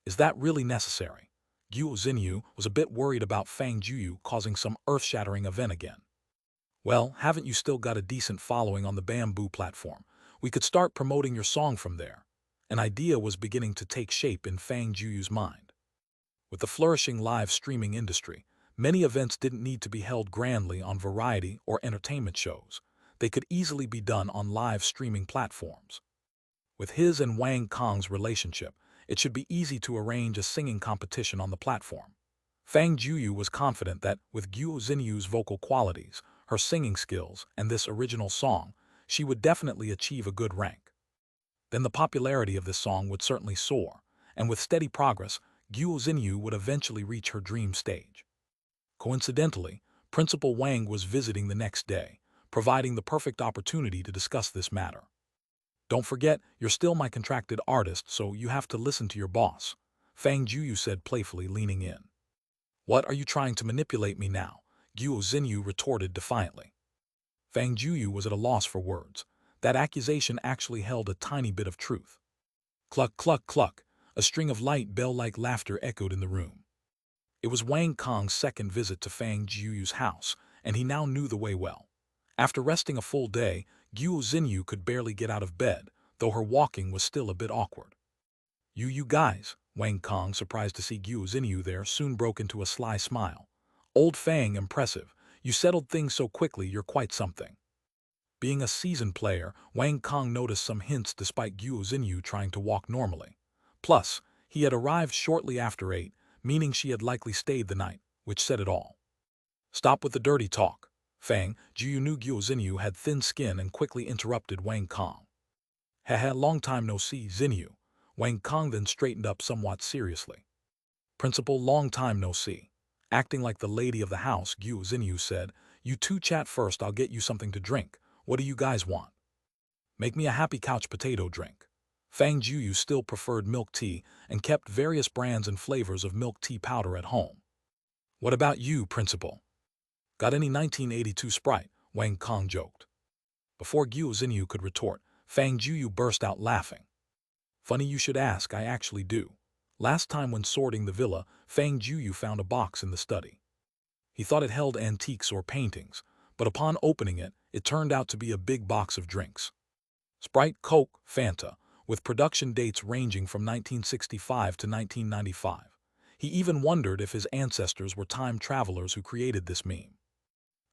Is that really necessary? Gu Xinyu was a bit worried about Fang Jueyu causing some earth-shattering event again. Well, haven't you still got a decent following on the Bamboo platform? We could start promoting your song from there. An idea was beginning to take shape in Fang Jueyu's mind. With the flourishing live streaming industry, many events didn't need to be held grandly on variety or entertainment shows. They could easily be done on live streaming platforms. With his and Wang Kong's relationship, it should be easy to arrange a singing competition on the platform. Fang Jueyu was confident that, with Gu Xinyu's vocal qualities, her singing skills, and this original song, she would definitely achieve a good rank. Then the popularity of this song would certainly soar, and with steady progress, Gu Xinyu would eventually reach her dream stage. Coincidentally, Principal Wang was visiting the next day, providing the perfect opportunity to discuss this matter. Don't forget, you're still my contracted artist, so you have to listen to your boss, Fang Jueyu said playfully, leaning in. What, are you trying to manipulate me now? Gu Xinyu retorted defiantly. Fang Jueyu was at a loss for words. That accusation actually held a tiny bit of truth. Cluck, cluck, cluck. A string of light bell-like laughter echoed in the room. It was Wang Kong's second visit to Fang Jueyu's house, and he now knew the way well. After resting a full day, Guo Xinyu could barely get out of bed, though her walking was still a bit awkward. You guys," Wang Kong, surprised to see Guo Xinyu there, soon broke into a sly smile. "Old Fang, impressive. You settled things so quickly, you're quite something." Being a seasoned player, Wang Kong noticed some hints despite Guo Xinyu trying to walk normally. Plus, he had arrived shortly after 8, meaning she had likely stayed the night, which said it all. "Stop with the dirty talk." Fang Jueyu knew Guo Xinyu had thin skin and quickly interrupted Wang Kong. "Haha, long time no see, Xinyu." Wang Kong then straightened up somewhat seriously. "Principal, long time no see." Acting like the lady of the house, Guo Xinyu said, "You two chat first, I'll get you something to drink. What do you guys want?" "Make me a happy couch potato drink." Fang Jueyu still preferred milk tea and kept various brands and flavors of milk tea powder at home. "What about you, Principal? Got any 1982 Sprite?" Wang Kong joked. Before Guo Xinyu could retort, Fang Jueyu burst out laughing. "Funny you should ask, I actually do. Last time when sorting the villa, Fang Jueyu found a box in the study. He thought it held antiques or paintings, but upon opening it, it turned out to be a big box of drinks. Sprite, Coke, Fanta, with production dates ranging from 1965 to 1995. He even wondered if his ancestors were time travelers who created this meme.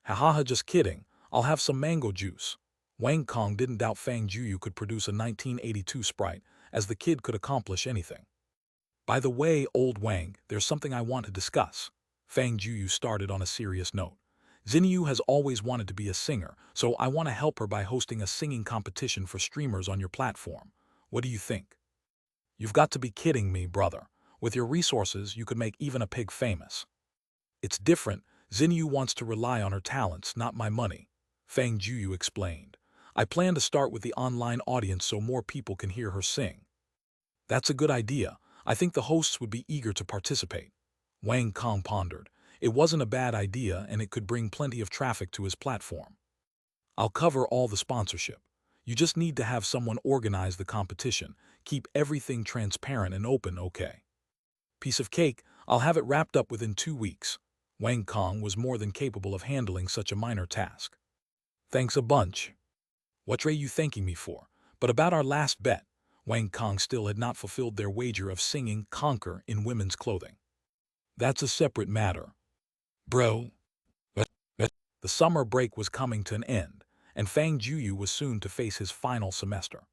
"Haha, just kidding. I'll have some mango juice." Wang Kong didn't doubt Fang Jueyu could produce a 1982 Sprite, as the kid could accomplish anything. "By the way, old Wang, there's something I want to discuss." Fang Jueyu started on a serious note. "Xinyu has always wanted to be a singer, so I want to help her by hosting a singing competition for streamers on your platform. What do you think?" "You've got to be kidding me, brother. With your resources, you could make even a pig famous." "It's different. Xinyu wants to rely on her talents, not my money," Fang Jueyu explained. "I plan to start with the online audience so more people can hear her sing." "That's a good idea. I think the hosts would be eager to participate." Wang Kong pondered. It wasn't a bad idea, and it could bring plenty of traffic to his platform. "I'll cover all the sponsorship. You just need to have someone organize the competition. Keep everything transparent and open, okay? Piece of cake, I'll have it wrapped up within 2 weeks." Wang Kong was more than capable of handling such a minor task. "Thanks a bunch." "What are you thanking me for?" But about our last bet, Wang Kong still had not fulfilled their wager of singing Conquer in women's clothing. "That's a separate matter. Bro." The summer break was coming to an end, and Fang Jueyu was soon to face his final semester.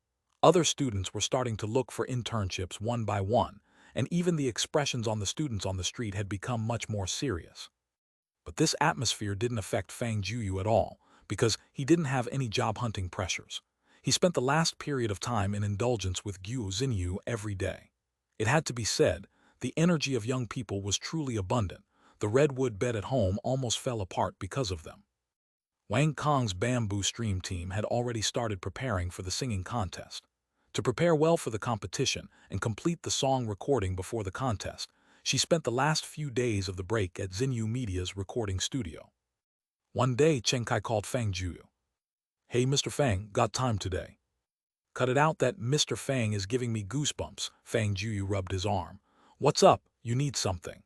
Other students were starting to look for internships one by one, and even the expressions on the students on the street had become much more serious. But this atmosphere didn't affect Fang Jueyu at all, because he didn't have any job-hunting pressures. He spent the last period of time in indulgence with Guo Xinyu every day. It had to be said, the energy of young people was truly abundant. The redwood bed at home almost fell apart because of them. Wang Kong's bamboo stream team had already started preparing for the singing contest. To prepare well for the competition and complete the song recording before the contest, she spent the last few days of the break at Xinyu Media's recording studio. One day, Chen Kai called Fang Jueyu. "Hey, Mr. Fang, got time today?" "Cut it out, that Mr. Fang is giving me goosebumps." Fang Jueyu rubbed his arm. "What's up? You need something?"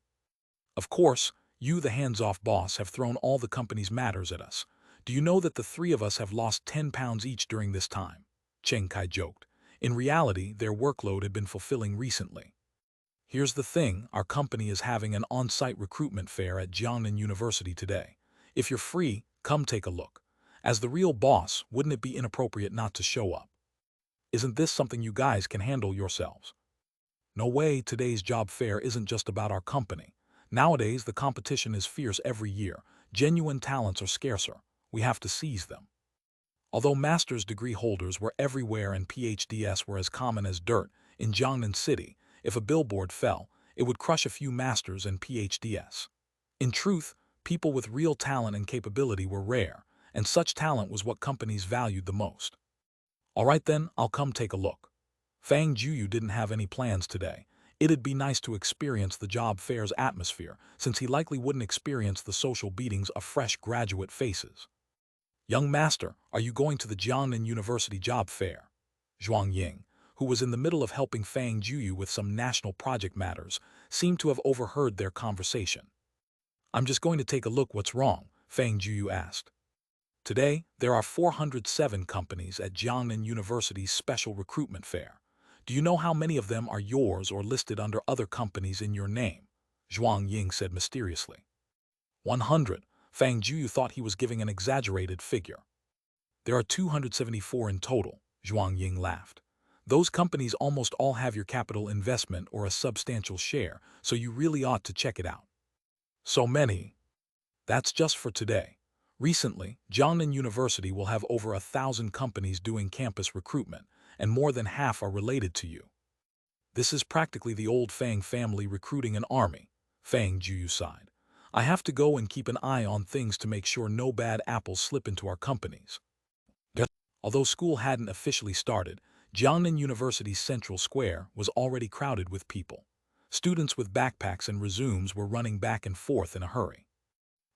"Of course, you, the hands-off boss, have thrown all the company's matters at us. Do you know that the three of us have lost 10 pounds each during this time?" Chen Kai joked. In reality, their workload had been fulfilling recently. "Here's the thing, our company is having an on-site recruitment fair at Jiangnan University today. If you're free, come take a look. As the real boss, wouldn't it be inappropriate not to show up? Isn't this something you guys can handle yourselves?" "No way, today's job fair isn't just about our company. Nowadays, the competition is fierce every year. Genuine talents are scarcer. We have to seize them." Although master's degree holders were everywhere and PhDs were as common as dirt, in Jiangnan City, if a billboard fell, it would crush a few masters and PhDs. In truth, people with real talent and capability were rare, and such talent was what companies valued the most. "All right then, I'll come take a look." Fang Jueyu didn't have any plans today. It'd be nice to experience the job fair's atmosphere, since he likely wouldn't experience the social beatings of fresh graduate faces. "Young master, are you going to the Jiangnan University job fair?" Zhuang Ying, who was in the middle of helping Fang Jueyu with some national project matters, seemed to have overheard their conversation. "I'm just going to take a look what's wrong," Fang Jueyu asked. "Today, there are 407 companies at Jiangnan University's special recruitment fair. Do you know how many of them are yours or listed under other companies in your name?" Zhuang Ying said mysteriously. 100. Fang Jueyu thought he was giving an exaggerated figure. "There are 274 in total," Zhuang Ying laughed. "Those companies almost all have your capital investment or a substantial share, so you really ought to check it out." "So many?" "That's just for today. Recently, Jiangnan University will have over 1,000 companies doing campus recruitment, and more than half are related to you. This is practically the old Fang family recruiting an army," Fang Jueyu sighed. "I have to go and keep an eye on things to make sure no bad apples slip into our companies." Although school hadn't officially started, Jiangnan University's Central Square was already crowded with people. Students with backpacks and resumes were running back and forth in a hurry.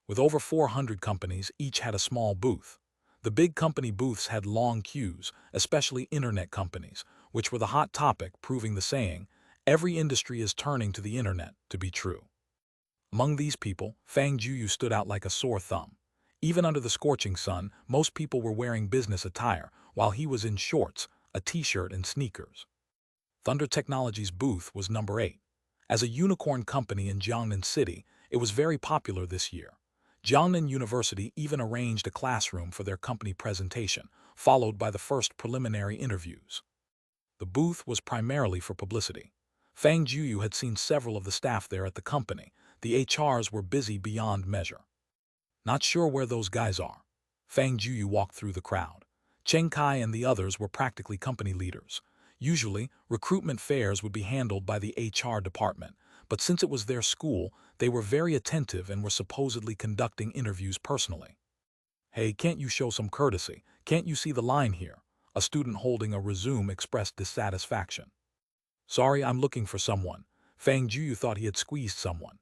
With over 400 companies, each had a small booth. The big company booths had long queues, especially internet companies, which were the hot topic, proving the saying, "Every industry is turning to the internet," to be true. Among these people, Fang Jueyu stood out like a sore thumb. Even under the scorching sun, most people were wearing business attire, while he was in shorts, a t-shirt and sneakers. Thunder Technologies' booth was number 8. As a unicorn company in Jiangnan City, it was very popular this year. Jiangnan University even arranged a classroom for their company presentation, followed by the first preliminary interviews. The booth was primarily for publicity. Fang Jueyu had seen several of the staff there at the company. The HRs were busy beyond measure. "Not sure where those guys are." Fang Jueyu walked through the crowd. Cheng Kai and the others were practically company leaders. Usually, recruitment fairs would be handled by the HR department, but since it was their school, they were very attentive and were supposedly conducting interviews personally. "Hey, can't you show some courtesy? Can't you see the line here?" A student holding a resume expressed dissatisfaction. "Sorry, I'm looking for someone." Fang Jueyu thought he had squeezed someone.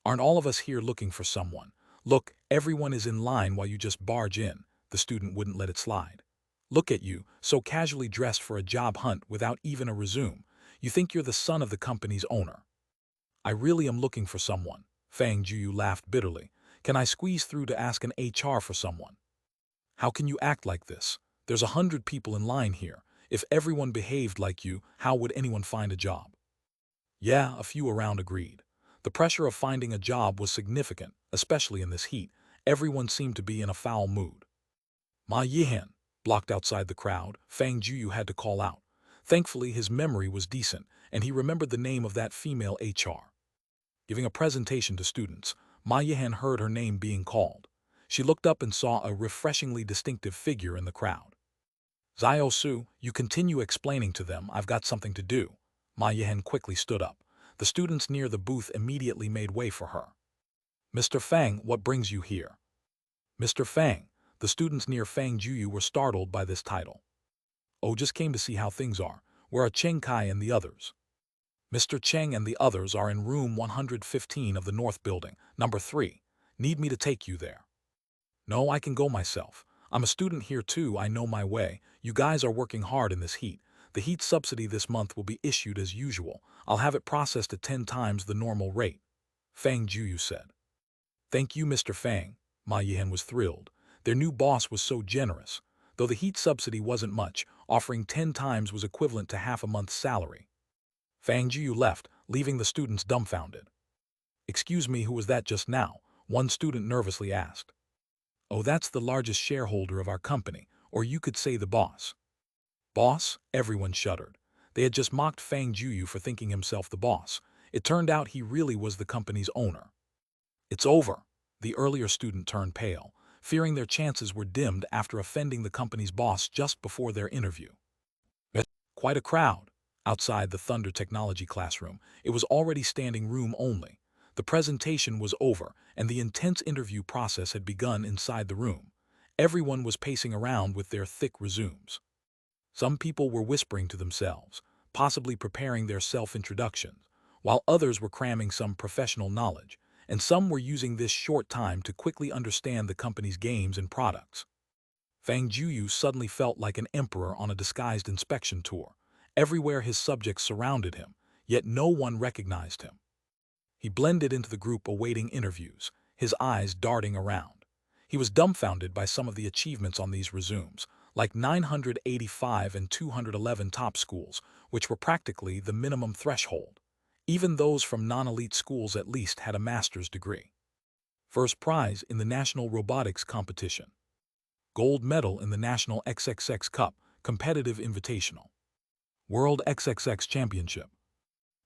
"Aren't all of us here looking for someone? Look, everyone is in line while you just barge in." The student wouldn't let it slide. "Look at you, so casually dressed for a job hunt without even a resume. You think you're the son of the company's owner." "I really am looking for someone." Fang Jueyu laughed bitterly. "Can I squeeze through to ask an HR for someone?" "How can you act like this? There's 100 people in line here. If everyone behaved like you, how would anyone find a job?" Yeah, a few around agreed. The pressure of finding a job was significant, especially in this heat. Everyone seemed to be in a foul mood. "Ma Yihan," blocked outside the crowd, Fang Jueyu had to call out. Thankfully, his memory was decent, and he remembered the name of that female HR. Giving a presentation to students, Ma Yihan heard her name being called. She looked up and saw a refreshingly distinctive figure in the crowd. "Zio Su, you continue explaining to them. I've got something to do." Ma Yihan quickly stood up. The students near the booth immediately made way for her. "Mr. Fang, what brings you here?" "Mr. Fang." The students near Fang Jueyu were startled by this title. "Oh, just came to see how things are. Where are Cheng Kai and the others?" "Mr. Cheng and the others are in room 115 of the North Building, number 3. Need me to take you there?" "No, I can go myself. I'm a student here too, I know my way. You guys are working hard in this heat. The heat subsidy this month will be issued as usual. I'll have it processed at 10 times the normal rate," Fang Jueyu said. "Thank you, Mr. Fang." Ma Yihan was thrilled. Their new boss was so generous. Though the heat subsidy wasn't much, offering 10 times was equivalent to half a month's salary. Fang Jueyu left, leaving the students dumbfounded. "Excuse me, who was that just now?" one student nervously asked. "Oh, that's the largest shareholder of our company, or you could say the boss." "Boss?" Everyone shuddered. They had just mocked Fang Jueyu for thinking himself the boss. It turned out he really was the company's owner. "It's over." The earlier student turned pale, fearing their chances were dimmed after offending the company's boss just before their interview. Quite a crowd. Outside the Thunder Technology classroom, it was already standing room only. The presentation was over, and the intense interview process had begun inside the room. Everyone was pacing around with their thick resumes. Some people were whispering to themselves, possibly preparing their self-introductions, while others were cramming some professional knowledge, and some were using this short time to quickly understand the company's games and products. Fang Jueyu suddenly felt like an emperor on a disguised inspection tour. Everywhere his subjects surrounded him, yet no one recognized him. He blended into the group awaiting interviews, his eyes darting around. He was dumbfounded by some of the achievements on these resumes, like 985 and 211 top schools, which were practically the minimum threshold. Even those from non-elite schools at least had a master's degree. First prize in the National Robotics Competition. Gold medal in the National XXX Cup Competitive Invitational. World XXX Championship.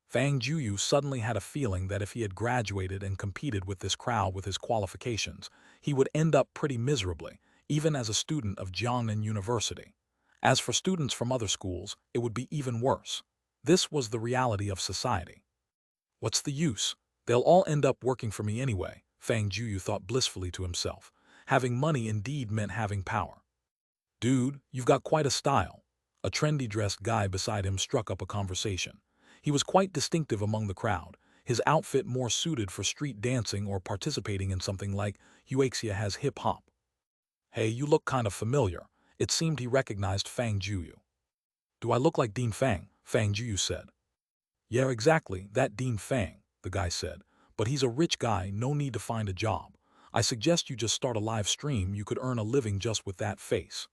Fang Jueyu suddenly had a feeling that if he had graduated and competed with this crowd with his qualifications, he would end up pretty miserably, even as a student of Jiangnan University. As for students from other schools, it would be even worse. This was the reality of society. What's the use? They'll all end up working for me anyway, Fang Jueyu thought blissfully to himself. Having money indeed meant having power. Dude, you've got quite a style. A trendy-dressed guy beside him struck up a conversation. He was quite distinctive among the crowd, his outfit more suited for street dancing or participating in something like Huaxia has hip-hop. Hey, you look kind of familiar. It seemed he recognized Fang Jueyu. Do I look like Dean Fang? Fang Jueyu said. Yeah, exactly, that Dean Fang, the guy said. But he's a rich guy, no need to find a job. I suggest you just start a live stream, you could earn a living just with that face.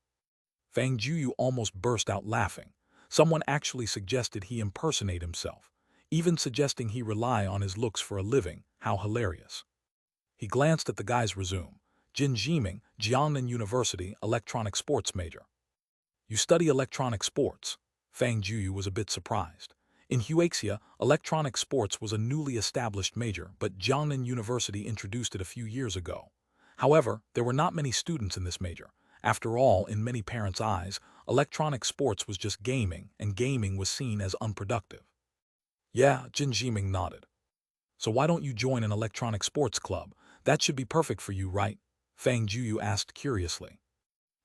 Fang Jueyu almost burst out laughing. Someone actually suggested he impersonate himself, even suggesting he rely on his looks for a living. How hilarious. He glanced at the guy's resume. Jin Jiming, Jiangnan University, electronic sports major. You study electronic sports? Fang Jueyu was a bit surprised. In Huaxia, electronic sports was a newly established major, but Jiangnan University introduced it a few years ago. However, there were not many students in this major. After all, in many parents' eyes, electronic sports was just gaming, and gaming was seen as unproductive. Yeah, Jin Jiming nodded. So why don't you join an electronic sports club? That should be perfect for you, right? Fang Jueyu asked curiously.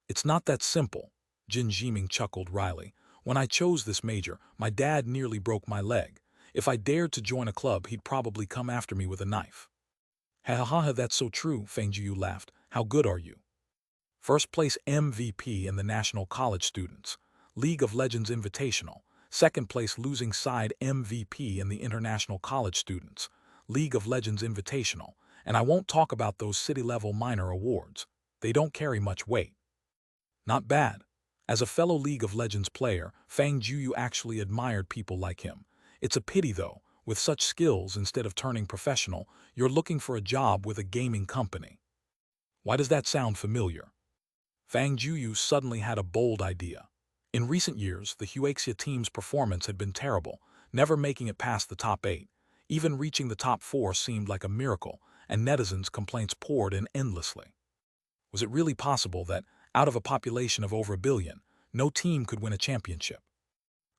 It's not that simple, Jin Jiming chuckled wryly. When I chose this major, my dad nearly broke my leg. If I dared to join a club, he'd probably come after me with a knife. Ha ha ha, that's so true, Fang Jueyu laughed. How good are you? First place MVP in the National College Students League of Legends Invitational. Second place losing side MVP in the International College Students League of Legends Invitational. And I won't talk about those city-level minor awards. They don't carry much weight. Not bad. As a fellow League of Legends player, Fang Jueyu actually admired people like him. It's a pity, though, with such skills, instead of turning professional, you're looking for a job with a gaming company. Why does that sound familiar? Fang Jueyu suddenly had a bold idea. In recent years, the Huaxia team's performance had been terrible, never making it past the top 8. Even reaching the top 4 seemed like a miracle, and netizens' complaints poured in endlessly. Was it really possible that, out of a population of over 1 billion, no team could win a championship?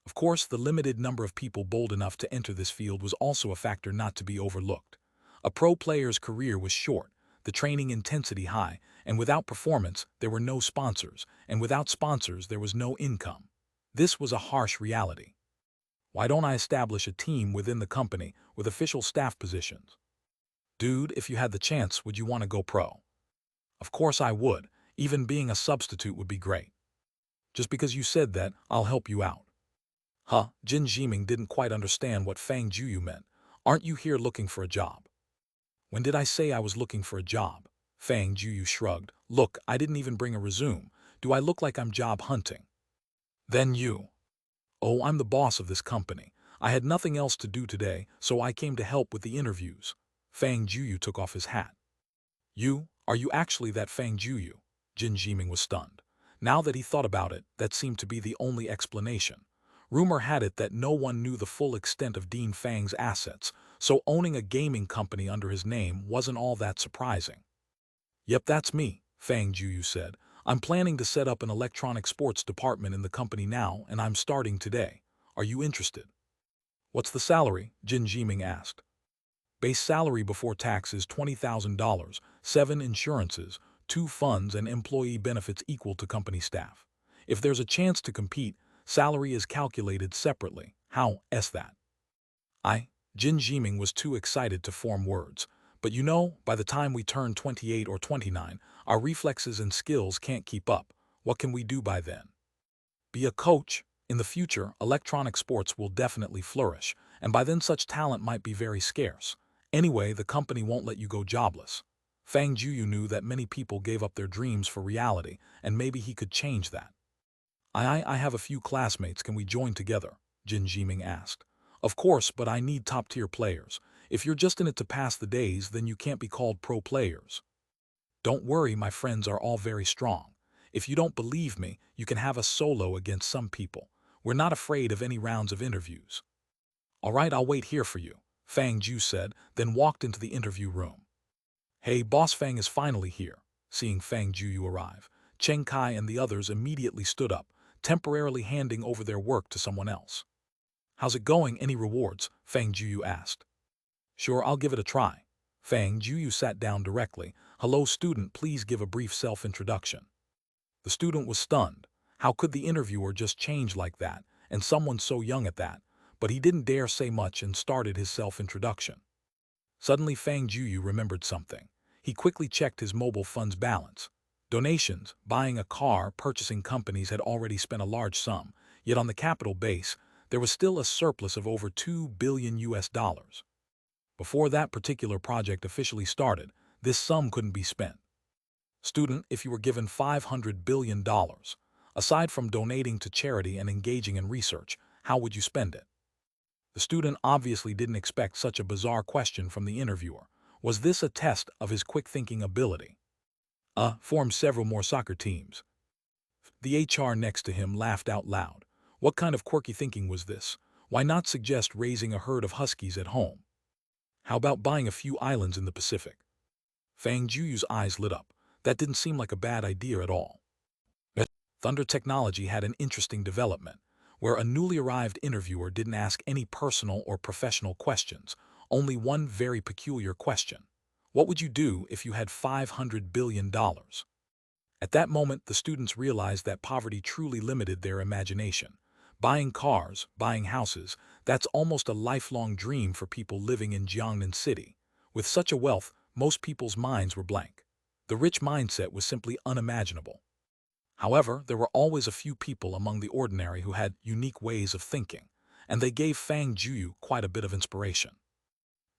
Of course, the limited number of people bold enough to enter this field was also a factor not to be overlooked. A pro player's career was short, the training intensity high, and without performance, there were no sponsors, and without sponsors, there was no income. This was a harsh reality. Why don't I establish a team within the company with official staff positions? Dude, if you had the chance, would you want to go pro? Of course I would. Even being a substitute would be great. Just because you said that, I'll help you out. Huh, Jin Jiming didn't quite understand what Fang Jueyu meant. Aren't you here looking for a job? When did I say I was looking for a job? Fang Jueyu shrugged. Look, I didn't even bring a resume. Do I look like I'm job hunting? Then you. Oh, I'm the boss of this company. I had nothing else to do today, so I came to help with the interviews. Fang Jueyu took off his hat. You? Are you actually that Fang Jueyu? Jin Jiming was stunned. Now that he thought about it, that seemed to be the only explanation. Rumor had it that no one knew the full extent of Dean Fang's assets, so owning a gaming company under his name wasn't all that surprising. Yep, that's me, Fang Jueyu said. I'm planning to set up an electronic sports department in the company now, and I'm starting today. Are you interested? What's the salary? Jin Jiming asked. Base salary before tax is $20,000, 7 insurances, 2 funds, and employee benefits equal to company staff. If there's a chance to compete, salary is calculated separately. How's that? Jin Jiming was too excited to form words. But you know, by the time we turn 28 or 29, our reflexes and skills can't keep up. What can we do by then? Be a coach? In the future, electronic sports will definitely flourish, and by then such talent might be very scarce. Anyway, the company won't let you go jobless. Fang Jueyu knew that many people gave up their dreams for reality, and maybe he could change that. I have a few classmates, can we join together? Jin Jiming asked. Of course, but I need top-tier players. If you're just in it to pass the days, then you can't be called pro players. Don't worry, my friends are all very strong. If you don't believe me, you can have a solo against some people. We're not afraid of any rounds of interviews. All right, I'll wait here for you, Fang Ju said, then walked into the interview room. Hey, Boss Fang is finally here. Seeing Fang Jueyu arrive, Cheng Kai and the others immediately stood up, temporarily handing over their work to someone else. How's it going? Any rewards? Fang Jueyu asked. Sure, I'll give it a try. Fang Jueyu sat down directly. Hello, student, please give a brief self-introduction. The student was stunned. How could the interviewer just change like that, and someone so young at that? But he didn't dare say much and started his self-introduction. Suddenly Fang Jueyu remembered something. He quickly checked his mobile fund's balance. Donations, buying a car, purchasing companies had already spent a large sum, yet on the capital base, there was still a surplus of over 2 billion US dollars. Before that particular project officially started, this sum couldn't be spent. Student, if you were given $500 billion, aside from donating to charity and engaging in research, how would you spend it? The student obviously didn't expect such a bizarre question from the interviewer. Was this a test of his quick-thinking ability? Formed several more soccer teams. The HR next to him laughed out loud. What kind of quirky thinking was this? Why not suggest raising a herd of huskies at home? How about buying a few islands in the Pacific? Fang Juyu's eyes lit up. That didn't seem like a bad idea at all. Thunder Technology had an interesting development, where a newly arrived interviewer didn't ask any personal or professional questions, only one very peculiar question. What would you do if you had $500 billion? At that moment, the students realized that poverty truly limited their imagination. Buying cars, buying houses, that's almost a lifelong dream for people living in Jiangnan City. With such a wealth, most people's minds were blank. The rich mindset was simply unimaginable. However, there were always a few people among the ordinary who had unique ways of thinking, and they gave Fang Jueyu quite a bit of inspiration.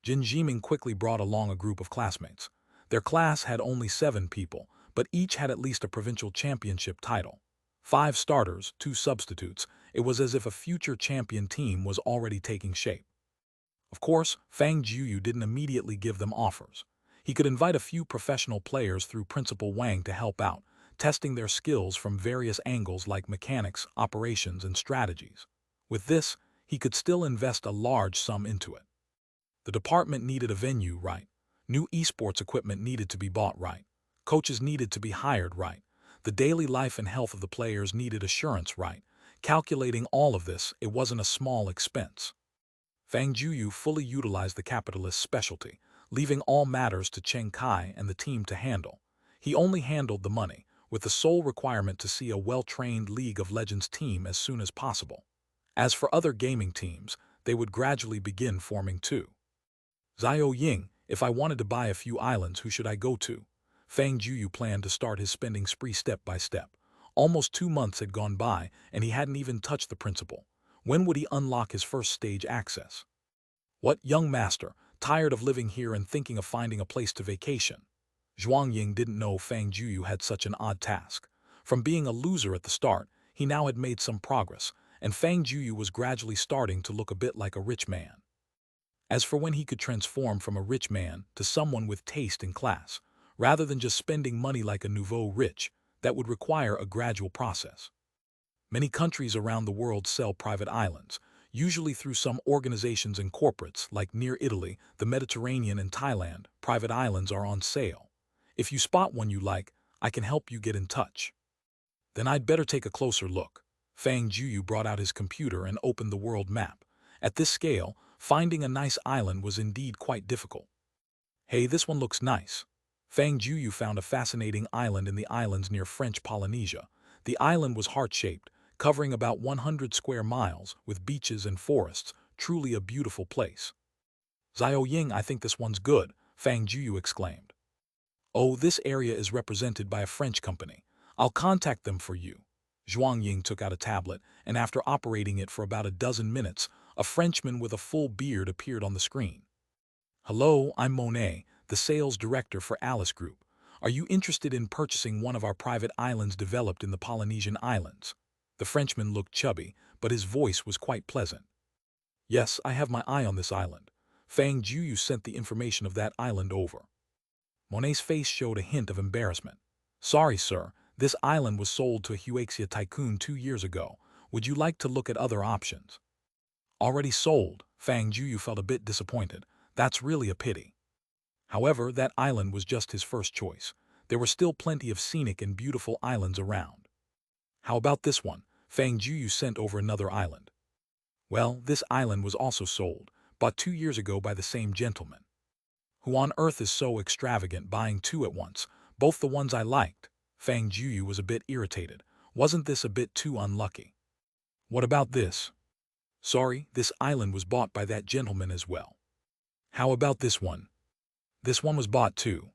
Jin Jiming quickly brought along a group of classmates. Their class had only 7 people, but each had at least a provincial championship title. 5 starters, 2 substitutes. It was as if a future champion team was already taking shape. Of course, Fang Jueyu didn't immediately give them offers. He could invite a few professional players through Principal Wang to help out, testing their skills from various angles like mechanics, operations, and strategies. With this, he could still invest a large sum into it. The department needed a venue right. New esports equipment needed to be bought right. Coaches needed to be hired right. The daily life and health of the players needed assurance right. Calculating all of this, it wasn't a small expense. Fang Jueyu fully utilized the capitalist's specialty, leaving all matters to Cheng Kai and the team to handle. He only handled the money, with the sole requirement to see a well-trained League of Legends team as soon as possible. As for other gaming teams, they would gradually begin forming too. Xiao Ying, if I wanted to buy a few islands, who should I go to? Fang Jueyu planned to start his spending spree step by step. Almost 2 months had gone by, and he hadn't even touched the principal. When would he unlock his first stage access? What, young master, tired of living here and thinking of finding a place to vacation? Zhuang Ying didn't know Fang Jueyu had such an odd task. From being a loser at the start, he now had made some progress, and Fang Jueyu was gradually starting to look a bit like a rich man. As for when he could transform from a rich man to someone with taste and class, rather than just spending money like a nouveau rich, that would require a gradual process. Many countries around the world sell private islands, usually through some organizations and corporates, like near Italy, the Mediterranean, and Thailand. Private islands are on sale. If you spot one you like, I can help you get in touch. Then I'd better take a closer look. Fang Jueyu brought out his computer and opened the world map. At this scale, finding a nice island was indeed quite difficult. Hey, this one looks nice. Fang Jueyu found a fascinating island in the islands near French Polynesia. The island was heart-shaped, covering about 100 square miles, with beaches and forests, truly a beautiful place. Xiao Ying, I think this one's good, Fang Jueyu exclaimed. Oh, this area is represented by a French company. I'll contact them for you. Zhuang Ying took out a tablet, and after operating it for about a dozen minutes, a Frenchman with a full beard appeared on the screen. "Hello, I'm Monet, the sales director for Alice Group. Are you interested in purchasing one of our private islands developed in the Polynesian Islands?" The Frenchman looked chubby, but his voice was quite pleasant. "Yes, I have my eye on this island. Fang Jueyu sent the information of that island over." Monet's face showed a hint of embarrassment. "Sorry, sir, this island was sold to a Huaxia tycoon 2 years ago. Would you like to look at other options?" "Already sold?" Fang Jueyu felt a bit disappointed. "That's really a pity." However, that island was just his first choice. There were still plenty of scenic and beautiful islands around. "How about this one?" Fang Jueyu sent over another island. "Well, this island was also sold, bought 2 years ago by the same gentleman." "Who on earth is so extravagant buying two at once, both the ones I liked?" Fang Jueyu was a bit irritated. "Wasn't this a bit too unlucky?" "What about this?" "Sorry, this island was bought by that gentleman as well." "How about this one?" "This one was bought too."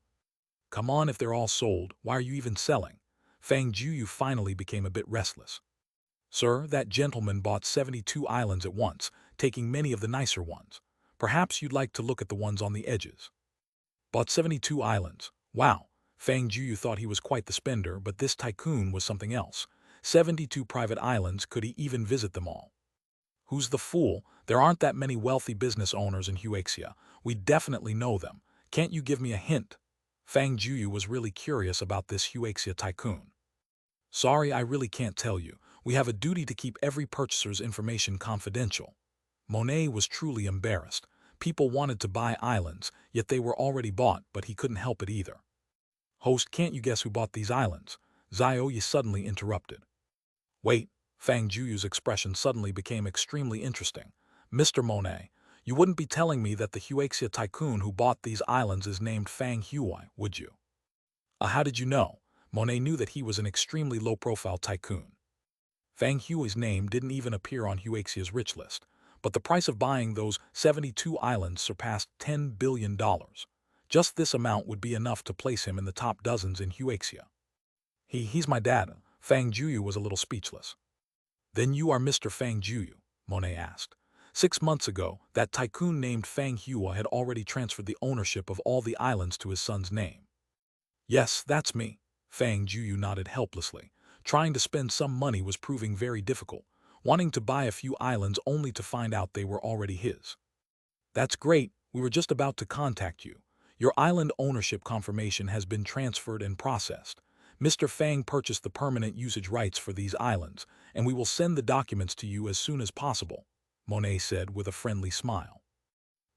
"Come on, if they're all sold, why are you even selling?" Fang Jueyu finally became a bit restless. "Sir, that gentleman bought 72 islands at once, taking many of the nicer ones. Perhaps you'd like to look at the ones on the edges." "Bought 72 islands. Wow." Fang Jueyu thought he was quite the spender, but this tycoon was something else. 72 private islands, could he even visit them all? "Who's the fool? There aren't that many wealthy business owners in Huaxia. We definitely know them. Can't you give me a hint?" Fang Jueyu was really curious about this Huaxia tycoon. "Sorry, I really can't tell you. We have a duty to keep every purchaser's information confidential." Monet was truly embarrassed. People wanted to buy islands, yet they were already bought, but he couldn't help it either. "Host, can't you guess who bought these islands?" Zhao suddenly interrupted. "Wait." Fang Juyu's expression suddenly became extremely interesting. "Mr. Monet, you wouldn't be telling me that the Huaxia tycoon who bought these islands is named Fang Jueyu, would you?" How did you know?" Monet knew that he was an extremely low-profile tycoon. Fang Jueyu's name didn't even appear on Huaxia's rich list, but the price of buying those 72 islands surpassed $10 billion. Just this amount would be enough to place him in the top dozens in Huaxia. He's my dad." Fang Jueyu was a little speechless. "Then you are Mr. Fang Jueyu?" Monet asked. 6 months ago, that tycoon named Fang Jueyu had already transferred the ownership of all the islands to his son's name. "Yes, that's me." Fang Jueyu nodded helplessly. Trying to spend some money was proving very difficult, wanting to buy a few islands only to find out they were already his. "That's great, we were just about to contact you. Your island ownership confirmation has been transferred and processed. Mr. Fang purchased the permanent usage rights for these islands, and we will send the documents to you as soon as possible," Monet said with a friendly smile.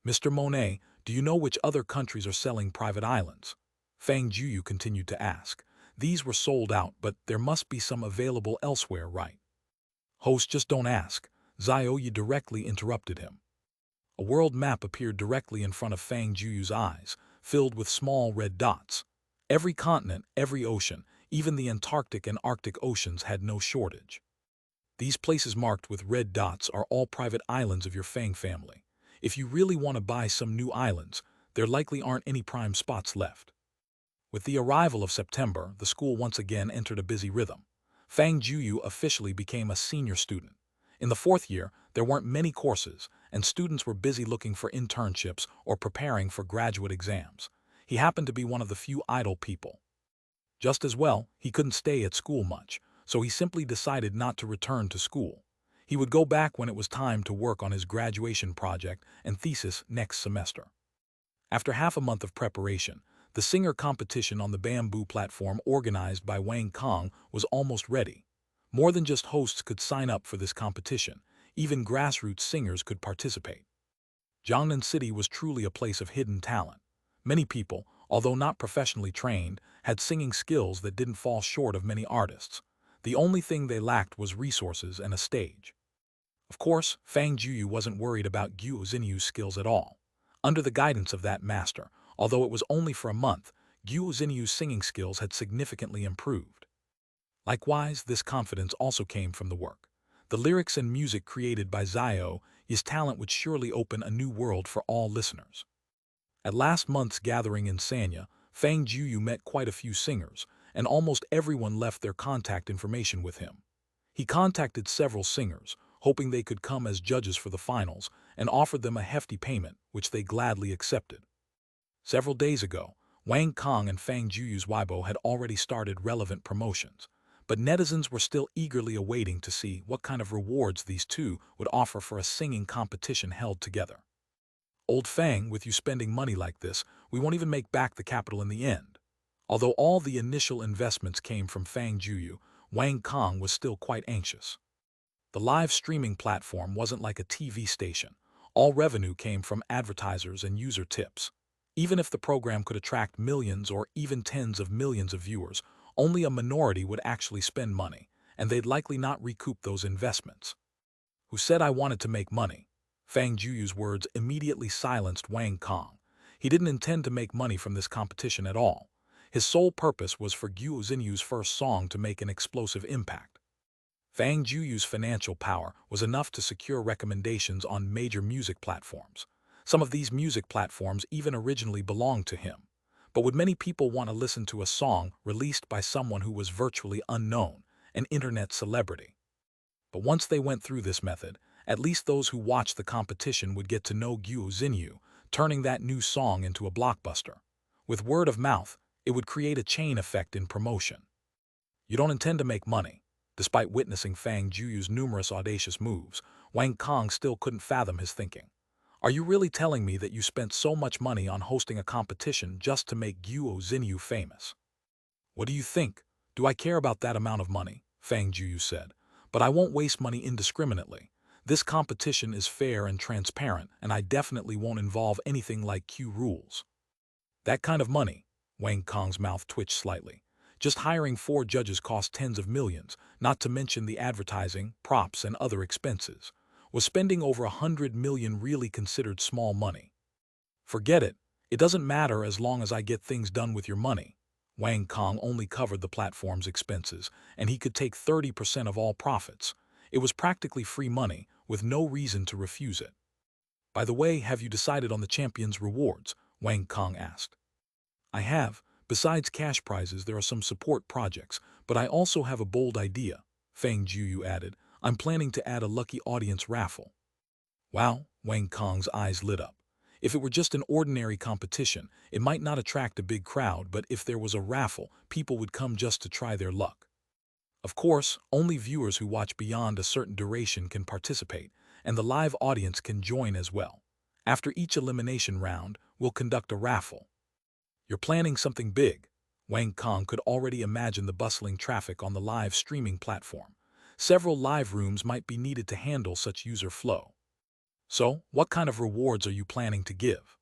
"Mr. Monet, do you know which other countries are selling private islands?" Fang Jueyu continued to ask. "These were sold out, but there must be some available elsewhere, right?" "Host, just don't ask." Zhao directly interrupted him. A world map appeared directly in front of Fang Jueyu's eyes, filled with small red dots. Every continent, every ocean, even the Antarctic and Arctic oceans had no shortage. "These places marked with red dots are all private islands of your Fang family. If you really want to buy some new islands, there likely aren't any prime spots left." With the arrival of September, the school once again entered a busy rhythm. Fang Jueyu officially became a senior student. In the 4th year, there weren't many courses, and students were busy looking for internships or preparing for graduate exams. He happened to be one of the few idle people. Just as well, he couldn't stay at school much, so he simply decided not to return to school. He would go back when it was time to work on his graduation project and thesis next semester. After half a month of preparation, the singer competition on the bamboo platform organized by Wang Kong was almost ready. More than just hosts could sign up for this competition, even grassroots singers could participate. Jiangnan City was truly a place of hidden talent. Many people, although not professionally trained, had singing skills that didn't fall short of many artists. The only thing they lacked was resources and a stage. Of course, Fang Jueyu wasn't worried about Gogh Xinyu's skills at all. Under the guidance of that master, although it was only for a month, Gogh Xinyu's singing skills had significantly improved. Likewise, this confidence also came from the work. The lyrics and music created by Zhao, his talent would surely open a new world for all listeners. At last month's gathering in Sanya, Fang Jueyu met quite a few singers, and almost everyone left their contact information with him. He contacted several singers, hoping they could come as judges for the finals, and offered them a hefty payment, which they gladly accepted. Several days ago, Wang Kong and Fang Jueyu's Weibo had already started relevant promotions, but netizens were still eagerly awaiting to see what kind of rewards these two would offer for a singing competition held together. Old Fang, with you spending money like this, we won't even make back the capital in the end. Although all the initial investments came from Fang Jueyu, Wang Kong was still quite anxious. The live streaming platform wasn't like a TV station. All revenue came from advertisers and user tips. Even if the program could attract millions or even tens of millions of viewers, only a minority would actually spend money, and they'd likely not recoup those investments. Who said I wanted to make money? Fang Jueyu's words immediately silenced Wang Kong. He didn't intend to make money from this competition at all. His sole purpose was for Gogh Xinyu's first song to make an explosive impact. Fang Jueyu's financial power was enough to secure recommendations on major music platforms. Some of these music platforms even originally belonged to him. But would many people want to listen to a song released by someone who was virtually unknown, an internet celebrity? But once they went through this method, at least those who watched the competition would get to know Gogh Xinyu, turning that new song into a blockbuster. With word of mouth, it would create a chain effect in promotion. You don't intend to make money. Despite witnessing Fang Jueyu's numerous audacious moves, Wang Kong still couldn't fathom his thinking. Are you really telling me that you spent so much money on hosting a competition just to make Gogh Xinyu famous? What do you think? Do I care about that amount of money? Fang Jueyu said. But I won't waste money indiscriminately. This competition is fair and transparent, and I definitely won't involve anything like Q rules. That kind of money, Wang Kong's mouth twitched slightly. Just hiring 4 judges cost tens of millions, not to mention the advertising, props, and other expenses. Was spending over 100 million really considered small money? Forget it. It doesn't matter as long as I get things done with your money. Wang Kong only covered the platform's expenses, and he could take 30% of all profits. It was practically free money, with no reason to refuse it. By the way, have you decided on the champion's rewards? Wang Kong asked. I have. Besides cash prizes, there are some support projects, but I also have a bold idea, Fang Jueyu added. I'm planning to add a lucky audience raffle. Wow, Wang Kong's eyes lit up. If it were just an ordinary competition, it might not attract a big crowd, but if there was a raffle, people would come just to try their luck. Of course, only viewers who watch beyond a certain duration can participate, and the live audience can join as well. After each elimination round, we'll conduct a raffle. You're planning something big. Wang Kong could already imagine the bustling traffic on the live streaming platform. Several live rooms might be needed to handle such user flow. So, what kind of rewards are you planning to give?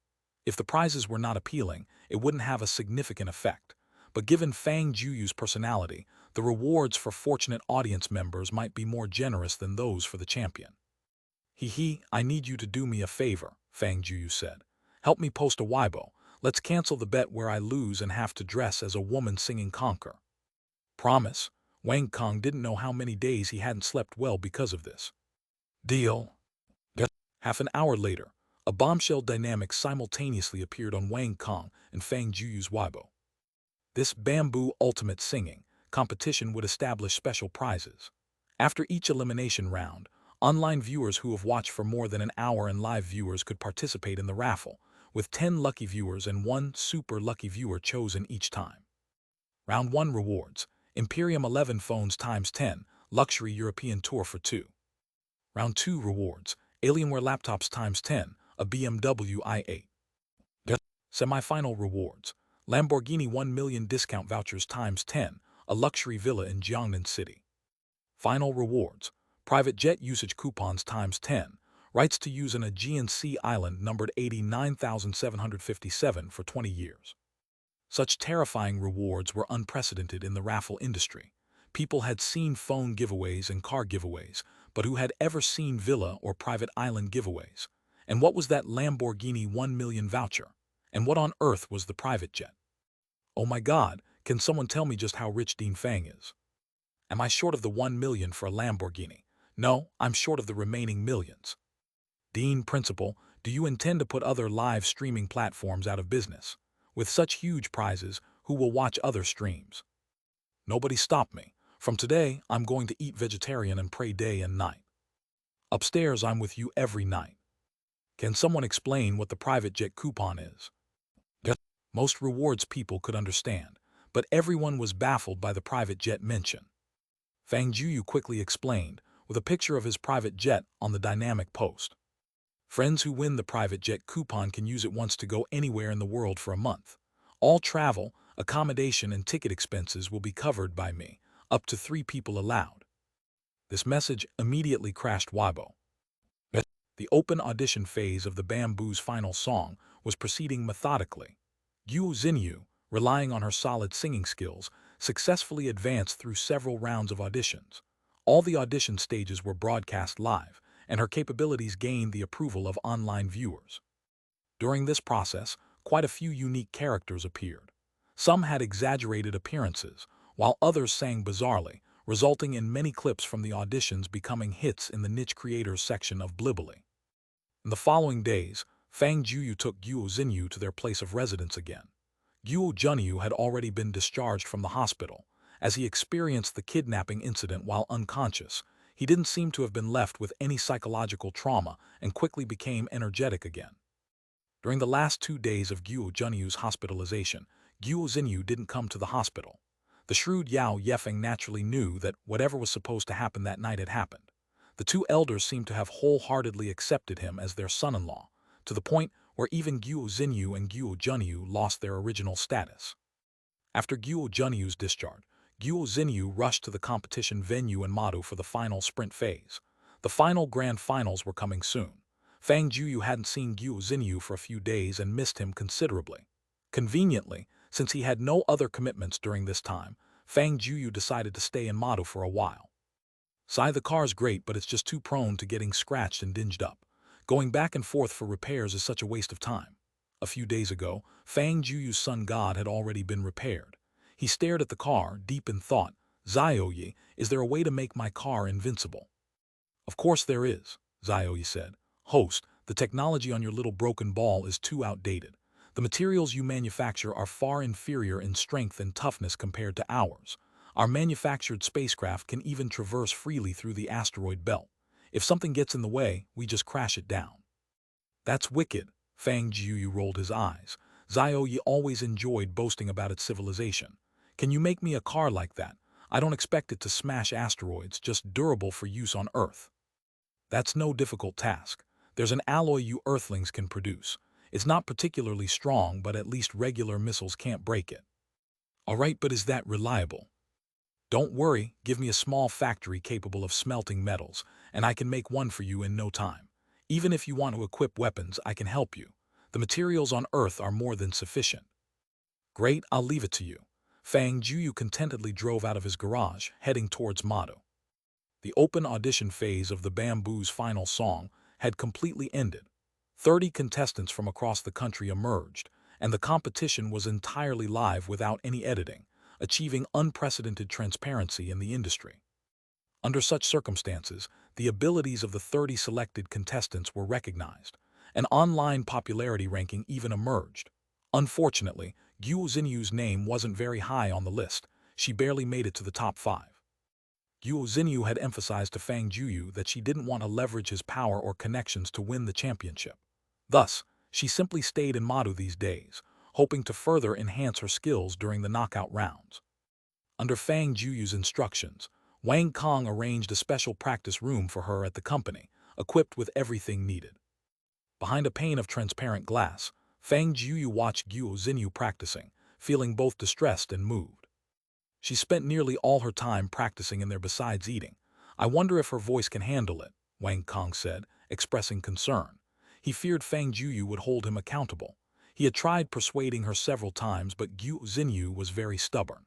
If the prizes were not appealing, it wouldn't have a significant effect. But given Fang Jueyu's personality, the rewards for fortunate audience members might be more generous than those for the champion. I need you to do me a favor, Fang Jueyu said. Help me post a Weibo. Let's cancel the bet where I lose and have to dress as a woman singing Conquer. Promise. Wang Kong didn't know how many days he hadn't slept well because of this. Deal. Half an hour later, a bombshell dynamic simultaneously appeared on Wang Kong and Fang Jueyu's Weibo. This bamboo ultimate singing competition would establish special prizes. After each elimination round, online viewers who have watched for more than an hour and live viewers could participate in the raffle, with 10 lucky viewers and 1 super lucky viewer chosen each time. Round 1 rewards: Imperium 11 phones times 10, luxury European tour for 2. Round 2 rewards: Alienware laptops times 10, a BMW i8. Semi-final rewards: Lamborghini 1 million discount vouchers times 10, a luxury villa in Jiangnan City. Final rewards: private jet usage coupons times 10, rights to use an Aegean Sea island numbered 89,757 for 20 years. Such terrifying rewards were unprecedented in the raffle industry. People had seen phone giveaways and car giveaways, but who had ever seen villa or private island giveaways? And what was that Lamborghini 1 million voucher? And what on earth was the private jet? Oh my God, can someone tell me just how rich Dean Fang is? Am I short of the 1 million for a Lamborghini? No, I'm short of the remaining millions. Dean Principal, do you intend to put other live streaming platforms out of business? With such huge prizes, who will watch other streams? Nobody stop me. From today, I'm going to eat vegetarian and pray day and night. Upstairs, I'm with you every night. Can someone explain what the private jet coupon is? Yes. Most rewards people could understand, but everyone was baffled by the private jet mention. Fang Jueyu quickly explained, with a picture of his private jet on the dynamic post. Friends who win the private jet coupon can use it once to go anywhere in the world for a month. All travel, accommodation, and ticket expenses will be covered by me, up to 3 people allowed. This message immediately crashed Weibo. The open audition phase of the Bamboo's final song was proceeding methodically. Guo Xinyu, relying on her solid singing skills, successfully advanced through several rounds of auditions. All the audition stages were broadcast live, and her capabilities gained the approval of online viewers. During this process, quite a few unique characters appeared. Some had exaggerated appearances, while others sang bizarrely, resulting in many clips from the auditions becoming hits in the niche creators section of Blibly. In the following days, Fang Jueyu took Guo Xinyu to their place of residence again. Guo Junyu had already been discharged from the hospital. As he experienced the kidnapping incident while unconscious, he didn't seem to have been left with any psychological trauma and quickly became energetic again. During the last 2 days of Guo Junyu's hospitalization, Guo Xinyu didn't come to the hospital. The shrewd Yao Yefeng naturally knew that whatever was supposed to happen that night had happened. The 2 elders seemed to have wholeheartedly accepted him as their son-in-law, to the point where even Guo Xinyu and Guo Junyu lost their original status. After Guo Junyu's discharge, Guo Xinyu rushed to the competition venue in Mado for the final sprint phase. The final grand finals were coming soon. Fang Jueyu hadn't seen Guo Xinyu for a few days and missed him considerably. Conveniently, since he had no other commitments during this time, Fang Jueyu decided to stay in Mado for a while. The car's great, but it's just too prone to getting scratched and dinged up. Going back and forth for repairs is such a waste of time. A few days ago, Fang Jueyu's sun god had already been repaired. He stared at the car, deep in thought. Zhaoyi, is there a way to make my car invincible? Of course there is, Zhaoyi said. Host, the technology on your little broken ball is too outdated. The materials you manufacture are far inferior in strength and toughness compared to ours. Our manufactured spacecraft can even traverse freely through the asteroid belt. If something gets in the way, we just crash it down. That's wicked, Fang Jueyu rolled his eyes. Zhaoyi always enjoyed boasting about its civilization. Can you make me a car like that? I don't expect it to smash asteroids, just durable for use on Earth. That's no difficult task. There's an alloy you Earthlings can produce. It's not particularly strong, but at least regular missiles can't break it. All right, but is that reliable? Don't worry, give me a small factory capable of smelting metals, and I can make one for you in no time. Even if you want to equip weapons, I can help you. The materials on Earth are more than sufficient. Great, I'll leave it to you. Fang Jueyu contentedly drove out of his garage, heading towards Mado. The open audition phase of the Bamboo's final song had completely ended. 30 contestants from across the country emerged, and the competition was entirely live without any editing, achieving unprecedented transparency in the industry. Under such circumstances, the abilities of the 30 selected contestants were recognized. An online popularity ranking even emerged. Unfortunately, Guo Xinyu's name wasn't very high on the list. She barely made it to the top 5. Guo Xinyu had emphasized to Fang Jueyu that she didn't want to leverage his power or connections to win the championship. Thus, she simply stayed in Mado these days, hoping to further enhance her skills during the knockout rounds. Under Fang Jueyu's instructions, Wang Kong arranged a special practice room for her at the company, equipped with everything needed. Behind a pane of transparent glass, Fang Jueyu watched Guo Xinyu practicing, feeling both distressed and moved. She spent nearly all her time practicing in there besides eating. I wonder if her voice can handle it, Wang Kong said, expressing concern. He feared Fang Jueyu would hold him accountable. He had tried persuading her several times, but Guo Xinyu was very stubborn.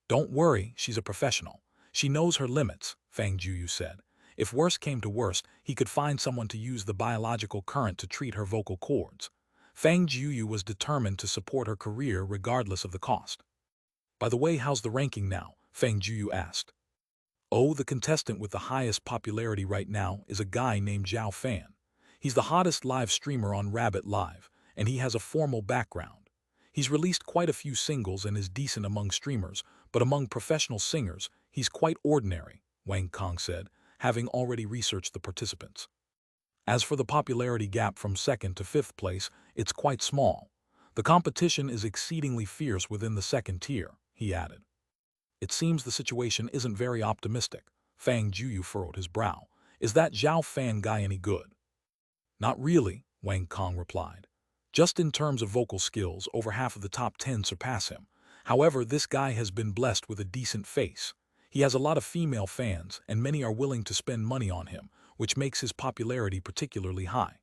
Don't worry, she's a professional. She knows her limits, Fang Jueyu said. If worst came to worst, he could find someone to use the biological current to treat her vocal cords. Fang Jueyu was determined to support her career regardless of the cost. By the way, how's the ranking now? Fang Jueyu asked. Oh, the contestant with the highest popularity right now is a guy named Zhao Fan. He's the hottest live streamer on Rabbit Live, and he has a formal background. He's released quite a few singles and is decent among streamers, but among professional singers, He's quite ordinary, Wang Kong said, having already researched the participants. As for the popularity gap from second to fifth place, it's quite small. The competition is exceedingly fierce within the second tier, he added. It seems the situation isn't very optimistic. Fang Jueyu furrowed his brow. Is that Zhao Fan guy any good? Not really, Wang Kong replied. Just in terms of vocal skills, over half of the top 10 surpass him. However, this guy has been blessed with a decent face. He has a lot of female fans, and many are willing to spend money on him, which makes his popularity particularly high.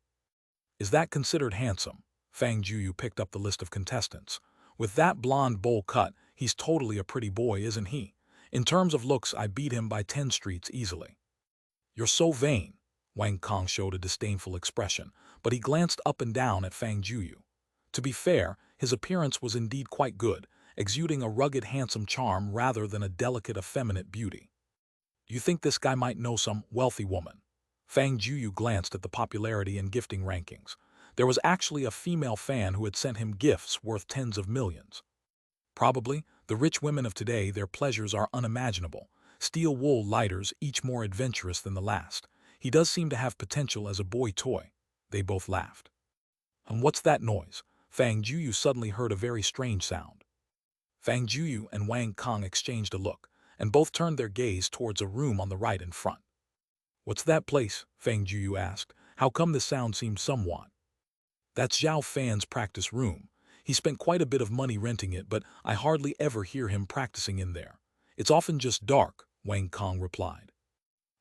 Is that considered handsome? Fang Jueyu picked up the list of contestants. With that blonde bowl cut, he's totally a pretty boy, isn't he? In terms of looks, I beat him by 10 streets easily. You're so vain. Wang Kong showed a disdainful expression, but he glanced up and down at Fang Jueyu. To be fair, his appearance was indeed quite good, exuding a rugged, handsome charm rather than a delicate, effeminate beauty. Do you think this guy might know some wealthy woman? Fang Jueyu glanced at the popularity and gifting rankings. There was actually a female fan who had sent him gifts worth tens of millions. Probably, the rich women of today, their pleasures are unimaginable. Steel wool lighters, each more adventurous than the last. He does seem to have potential as a boy toy. They both laughed. And what's that noise? Fang Jueyu suddenly heard a very strange sound. Fang Jueyu and Wang Kong exchanged a look, and both turned their gaze towards a room on the right in front. What's that place? Fang Jueyu asked. How come the sound seems somewhat? That's Zhao Fan's practice room. He spent quite a bit of money renting it, but I hardly ever hear him practicing in there. It's often just dark, Wang Kong replied.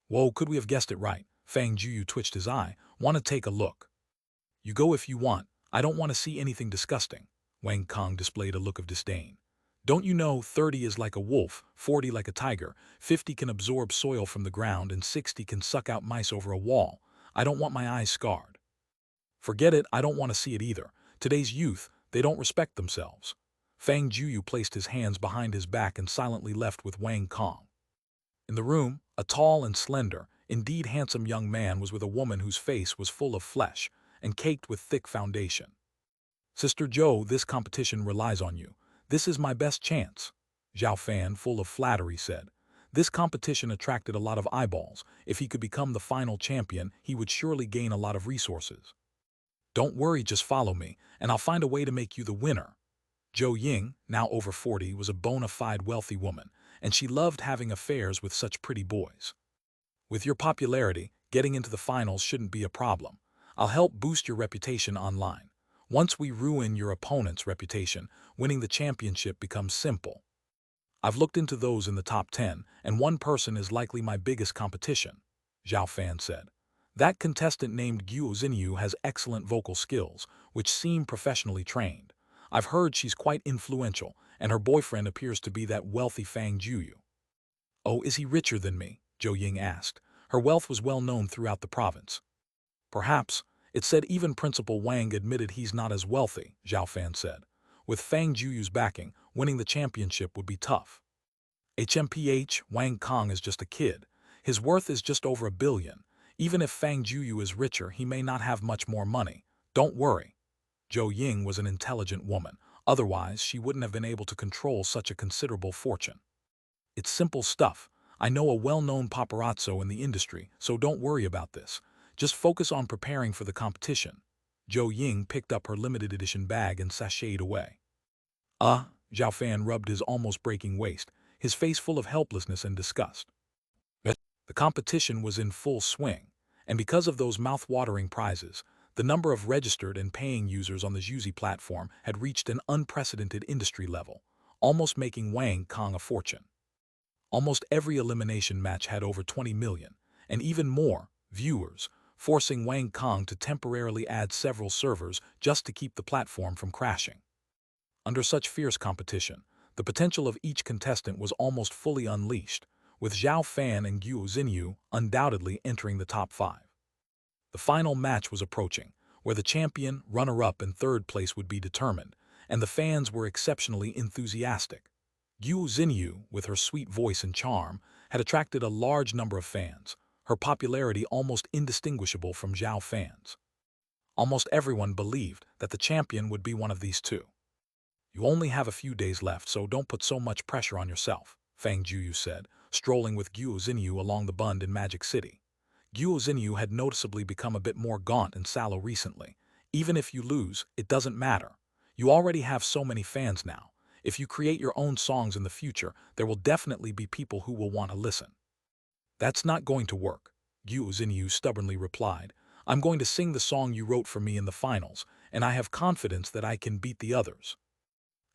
Whoa, could we have guessed it right? Fang Jueyu twitched his eye. Want to take a look? You go if you want. I don't want to see anything disgusting. Wang Kong displayed a look of disdain. Don't you know 30 is like a wolf, 40 like a tiger, 50 can absorb soil from the ground, and 60 can suck out mice over a wall? I don't want my eyes scarred. Forget it, I don't want to see it either. Today's youth, they don't respect themselves. Fang Jueyu placed his hands behind his back and silently left with Wang Kong. In the room, a tall and slender, indeed handsome young man was with a woman whose face was full of flesh and caked with thick foundation. Sister Zhou, this competition relies on you. This is my best chance, Zhao Fan, full of flattery, said. This competition attracted a lot of eyeballs. If he could become the final champion, he would surely gain a lot of resources. Don't worry, just follow me, and I'll find a way to make you the winner. Zhou Ying, now over 40, was a bona fide wealthy woman, and she loved having affairs with such pretty boys. With your popularity, getting into the finals shouldn't be a problem. I'll help boost your reputation online. Once we ruin your opponent's reputation, winning the championship becomes simple. I've looked into those in the top 10, and one person is likely my biggest competition, Zhao Fan said. That contestant named Guo Xinyu has excellent vocal skills, which seem professionally trained. I've heard she's quite influential, and her boyfriend appears to be that wealthy Fang Jueyu. Oh, is he richer than me? Zhou Ying asked. Her wealth was well known throughout the province. Perhaps. It said even Principal Wang admitted he's not as wealthy, Zhao Fan said. With Fang Jueyu's backing, winning the championship would be tough. HMPH, Wang Kong is just a kid. His worth is just over $1 billion. Even if Fang Jueyu is richer, he may not have much more money. Don't worry. Zhou Ying was an intelligent woman. Otherwise, she wouldn't have been able to control such a considerable fortune. It's simple stuff. I know a well-known paparazzo in the industry, so don't worry about this. Just focus on preparing for the competition. Zhou Ying picked up her limited edition bag and sashayed away. Zhao Fan rubbed his almost breaking waist, his face full of helplessness and disgust. The competition was in full swing, and because of those mouth-watering prizes, the number of registered and paying users on the Xuzi platform had reached an unprecedented industry level, almost making Wang Kong a fortune. Almost every elimination match had over 20 million, and even more, viewers, forcing Wang Kong to temporarily add several servers just to keep the platform from crashing. Under such fierce competition, the potential of each contestant was almost fully unleashed, with Zhao Fan and Guo Xinyu undoubtedly entering the top 5. The final match was approaching, where the champion, runner-up, and third place would be determined, and the fans were exceptionally enthusiastic. Guo Xinyu, with her sweet voice and charm, had attracted a large number of fans, her popularity almost indistinguishable from Zhao Fan's. Almost everyone believed that the champion would be one of these two. You only have a few days left, so don't put so much pressure on yourself, Fang Jueyu said, strolling with Guo Xinyu along the Bund in Magic City. Guo Xinyu had noticeably become a bit more gaunt and sallow recently. Even if you lose, it doesn't matter. You already have so many fans now. If you create your own songs in the future, there will definitely be people who will want to listen. That's not going to work, Guo Xinyu stubbornly replied. I'm going to sing the song you wrote for me in the finals, and I have confidence that I can beat the others.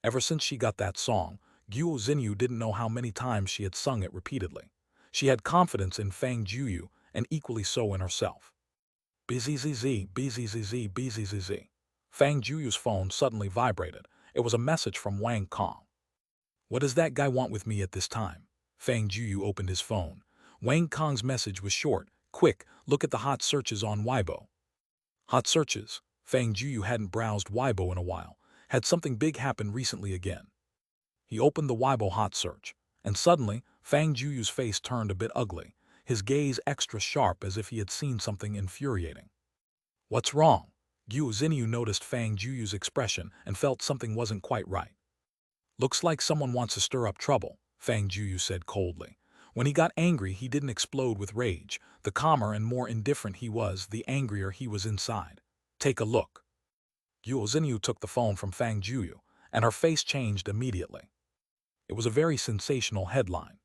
Ever since she got that song, Guo Xinyu didn't know how many times she had sung it repeatedly. She had confidence in Fang Jueyu, and equally so in herself. BZZZ, BZZZ, BZZZ. Fang Juyu's phone suddenly vibrated. It was a message from Wang Kong. What does that guy want with me at this time? Fang Jueyu opened his phone. Wang Kong's message was short. Quick, look at the hot searches on Weibo. Hot searches. Fang Jueyu hadn't browsed Weibo in a while. Had something big happen recently again? He opened the Weibo hot search, and suddenly, Fang Juyu's face turned a bit ugly, his gaze extra sharp as if he had seen something infuriating. What's wrong? Guo Xinyu noticed Fang Juyu's expression and felt something wasn't quite right. Looks like someone wants to stir up trouble, Fang Jueyu said coldly. When he got angry, he didn't explode with rage. The calmer and more indifferent he was, the angrier he was inside. Take a look. Guo Xinyu took the phone from Fang Jueyu, and her face changed immediately. It was a very sensational headline.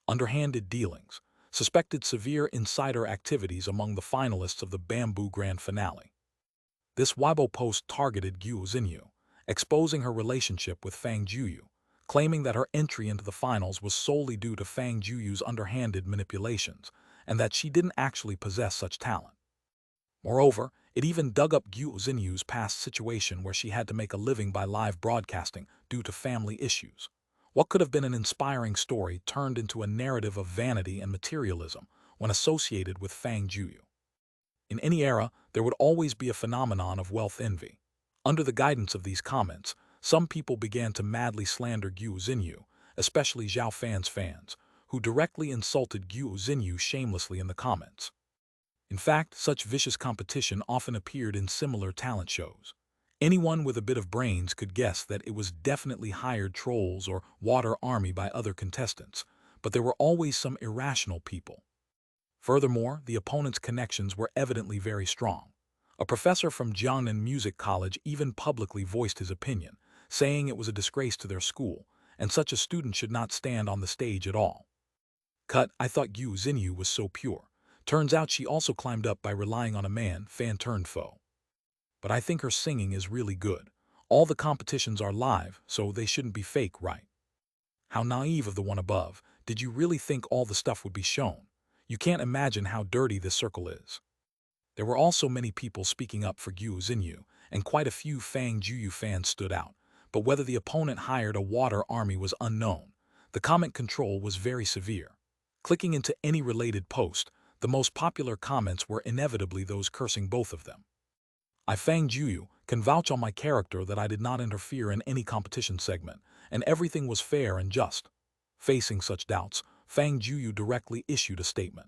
Underhanded dealings. Suspected severe insider activities among the finalists of the Bamboo Grand Finale. This Weibo post targeted Guo Xinyu, exposing her relationship with Fang Jueyu, claiming that her entry into the finals was solely due to Fang Juyu's underhanded manipulations, and that she didn't actually possess such talent. Moreover, it even dug up Guo Xinyu's past situation where she had to make a living by live broadcasting due to family issues. What could have been an inspiring story turned into a narrative of vanity and materialism when associated with Fang Jueyu. In any era, there would always be a phenomenon of wealth envy. Under the guidance of these comments, some people began to madly slander Guo Xinyu, especially Zhao Fan's fans, who directly insulted Guo Xinyu shamelessly in the comments. In fact, such vicious competition often appeared in similar talent shows. Anyone with a bit of brains could guess that it was definitely hired trolls or water army by other contestants, but there were always some irrational people. Furthermore, the opponents' connections were evidently very strong. A professor from Jiangnan Music College even publicly voiced his opinion, saying it was a disgrace to their school, and such a student should not stand on the stage at all. Cut, I thought Guo Xinyu was so pure. Turns out she also climbed up by relying on a man, fan turned foe. But I think her singing is really good. All the competitions are live, so they shouldn't be fake, right? How naive of the one above. Did you really think all the stuff would be shown? You can't imagine how dirty this circle is. There were also many people speaking up for Guo Xinyu, and quite a few Fang Jueyu fans stood out. But whether the opponent hired a water army was unknown. The comment control was very severe. Clicking into any related post, the most popular comments were inevitably those cursing both of them. I, Fang Jueyu, can vouch on my character that I did not interfere in any competition segment, and everything was fair and just. Facing such doubts, Fang Jueyu directly issued a statement.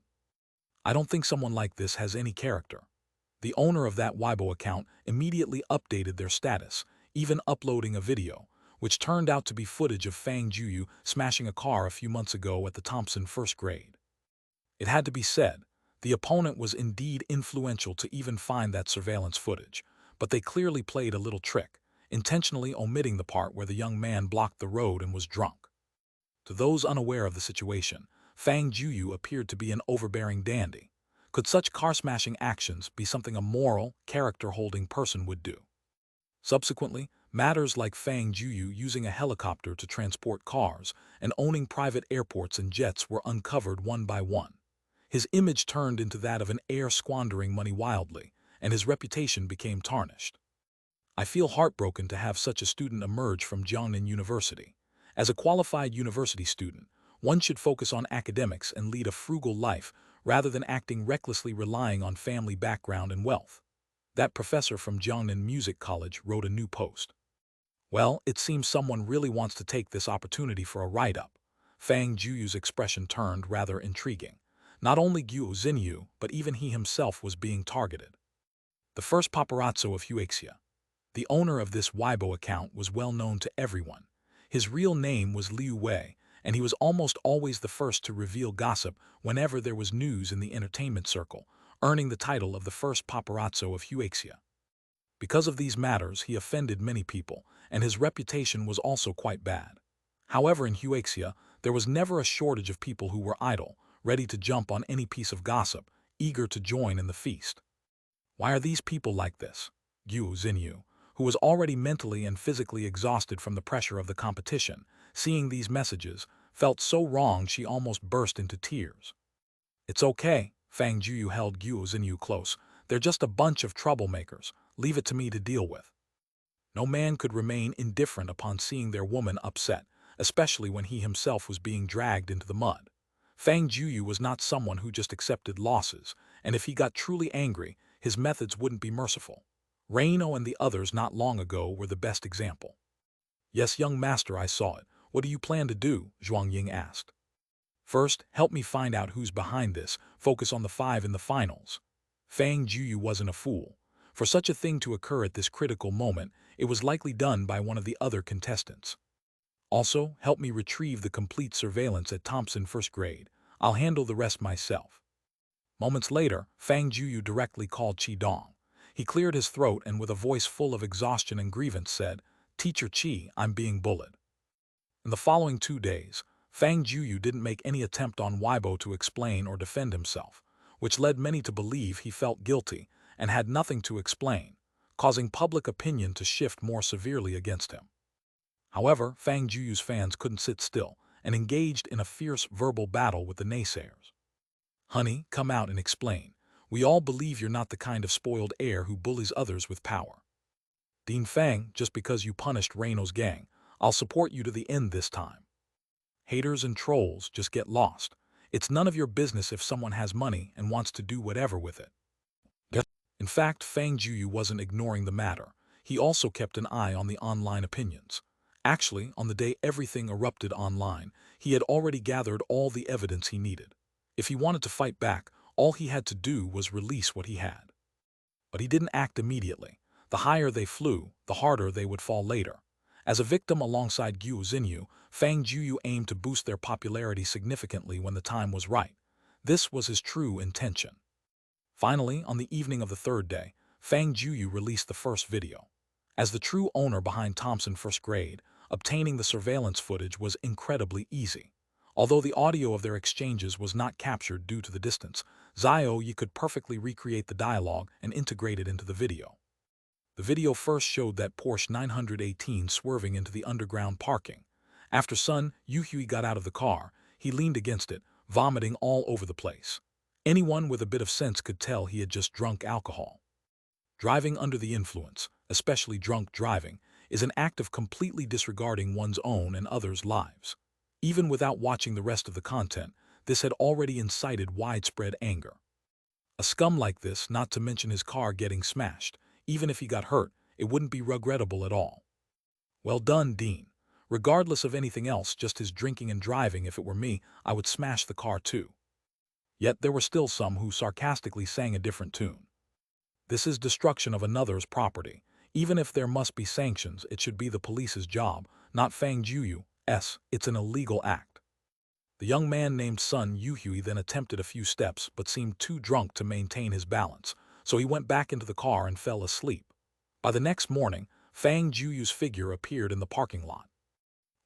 I don't think someone like this has any character. The owner of that Weibo account immediately updated their status, even uploading a video, which turned out to be footage of Fang Jueyu smashing a car a few months ago at the Thompson first grade. It had to be said, the opponent was indeed influential to even find that surveillance footage, but they clearly played a little trick, intentionally omitting the part where the young man blocked the road and was drunk. To those unaware of the situation, Fang Jueyu appeared to be an overbearing dandy. Could such car-smashing actions be something a moral, character-holding person would do? Subsequently, matters like Fang Jueyu using a helicopter to transport cars and owning private airports and jets were uncovered one by one. His image turned into that of an heir squandering money wildly, and his reputation became tarnished. I feel heartbroken to have such a student emerge from Jiangnan University. As a qualified university student, one should focus on academics and lead a frugal life rather than acting recklessly relying on family background and wealth. That professor from Jiangnan Music College wrote a new post. Well, it seems someone really wants to take this opportunity for a write-up. Fang Jueyu's expression turned rather intriguing. Not only Guo Xinyu, but even he himself was being targeted. The first paparazzo of Huaxia. The owner of this Weibo account was well known to everyone. His real name was Liu Wei, and he was almost always the first to reveal gossip whenever there was news in the entertainment circle, earning the title of the first paparazzo of Huaxia. Because of these matters, he offended many people, and his reputation was also quite bad. However, in Huaxia, there was never a shortage of people who were idle, ready to jump on any piece of gossip, eager to join in the feast. Why are these people like this? Gogh, who was already mentally and physically exhausted from the pressure of the competition, seeing these messages, felt so wrong she almost burst into tears. It's okay, Fang Jueyu held Gogh close. They're just a bunch of troublemakers. Leave it to me to deal with. No man could remain indifferent upon seeing their woman upset, especially when he himself was being dragged into the mud. Fang Jueyu was not someone who just accepted losses, and if he got truly angry, his methods wouldn't be merciful. Reino and the others not long ago were the best example. Yes, young master, I saw it. What do you plan to do? Zhuang Ying asked. First, help me find out who's behind this. Focus on the 5 in the finals. Fang Jueyu wasn't a fool. For such a thing to occur at this critical moment, it was likely done by one of the other contestants. Also, help me retrieve the complete surveillance at Thompson first grade. I'll handle the rest myself. Moments later, Fang Jueyu directly called Qi Dong. He cleared his throat and with a voice full of exhaustion and grievance said, "Teacher Qi, I'm being bullied." In the following 2 days, Fang Jueyu didn't make any attempt on Weibo to explain or defend himself, which led many to believe he felt guilty and had nothing to explain, causing public opinion to shift more severely against him. However, Fang Jueyu's fans couldn't sit still and engaged in a fierce verbal battle with the naysayers. Honey, come out and explain. We all believe you're not the kind of spoiled heir who bullies others with power. Dean Fang, just because you punished Reino's gang, I'll support you to the end this time. Haters and trolls, just get lost. It's none of your business if someone has money and wants to do whatever with it. In fact, Fang Jueyu wasn't ignoring the matter. He also kept an eye on the online opinions. Actually, on the day everything erupted online, he had already gathered all the evidence he needed. If he wanted to fight back, all he had to do was release what he had. But he didn't act immediately. The higher they flew, the harder they would fall later. As a victim alongside Gogh, Fang Jueyu aimed to boost their popularity significantly when the time was right. This was his true intention. Finally, on the evening of the 3rd day, Fang Jueyu released the first video. As the true owner behind Thompson first grade, obtaining the surveillance footage was incredibly easy. Although the audio of their exchanges was not captured due to the distance, Yi could perfectly recreate the dialogue and integrate it into the video. The video first showed that Porsche 918 swerving into the underground parking. After Sun Yuhui got out of the car, he leaned against it, vomiting all over the place. Anyone with a bit of sense could tell he had just drunk alcohol. Driving under the influence, especially drunk driving, is an act of completely disregarding one's own and others' lives. Even without watching the rest of the content, this had already incited widespread anger. A scum like this, not to mention his car getting smashed, even if he got hurt, it wouldn't be regrettable at all. Well done, Dean. Regardless of anything else, just his drinking and driving, if it were me, I would smash the car too. Yet there were still some who sarcastically sang a different tune. This is destruction of another's property. Even if there must be sanctions, it should be the police's job, not Fang Jueyu's. It's an illegal act. The young man named Sun Yuhui then attempted a few steps but seemed too drunk to maintain his balance, so he went back into the car and fell asleep. By the next morning, Fang Jueyu's figure appeared in the parking lot.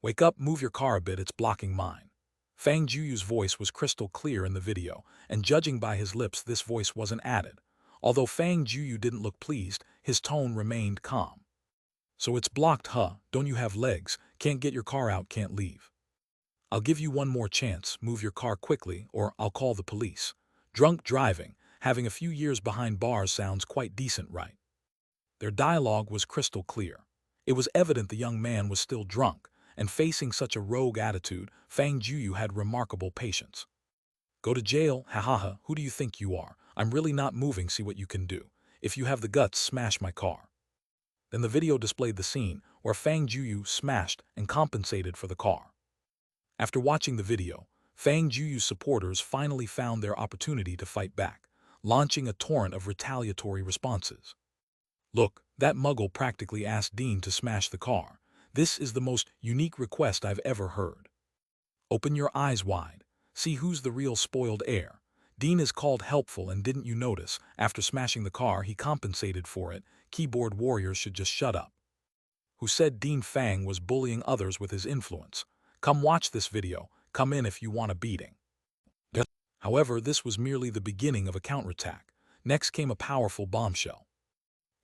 "Wake up, move your car a bit, it's blocking mine." Fang Jueyu's voice was crystal clear in the video, and judging by his lips, this voice wasn't added. Although Fang Jueyu didn't look pleased, his tone remained calm. "So it's blocked, huh? Don't you have legs? Can't get your car out, can't leave. I'll give you one more chance, move your car quickly, or I'll call the police." Drunk driving, having a few years behind bars sounds quite decent, right? Their dialogue was crystal clear. It was evident the young man was still drunk, and facing such a rogue attitude, Fang Jueyu had remarkable patience. "Go to jail, ha. Who do you think you are? I'm really not moving, see what you can do. If you have the guts, smash my car." Then the video displayed the scene where Fang Jueyu smashed and compensated for the car. After watching the video, Fang Jueyu's supporters finally found their opportunity to fight back, launching a torrent of retaliatory responses. "Look, that muggle practically asked Dean to smash the car. This is the most unique request I've ever heard." Open your eyes wide. See who's the real spoiled heir. Dean is called helpful, and didn't you notice, after smashing the car, he compensated for it. Keyboard warriors should just shut up. Who said Dean Fang was bullying others with his influence? Come watch this video. Come in if you want a beating. However, this was merely the beginning of a counterattack. Next came a powerful bombshell.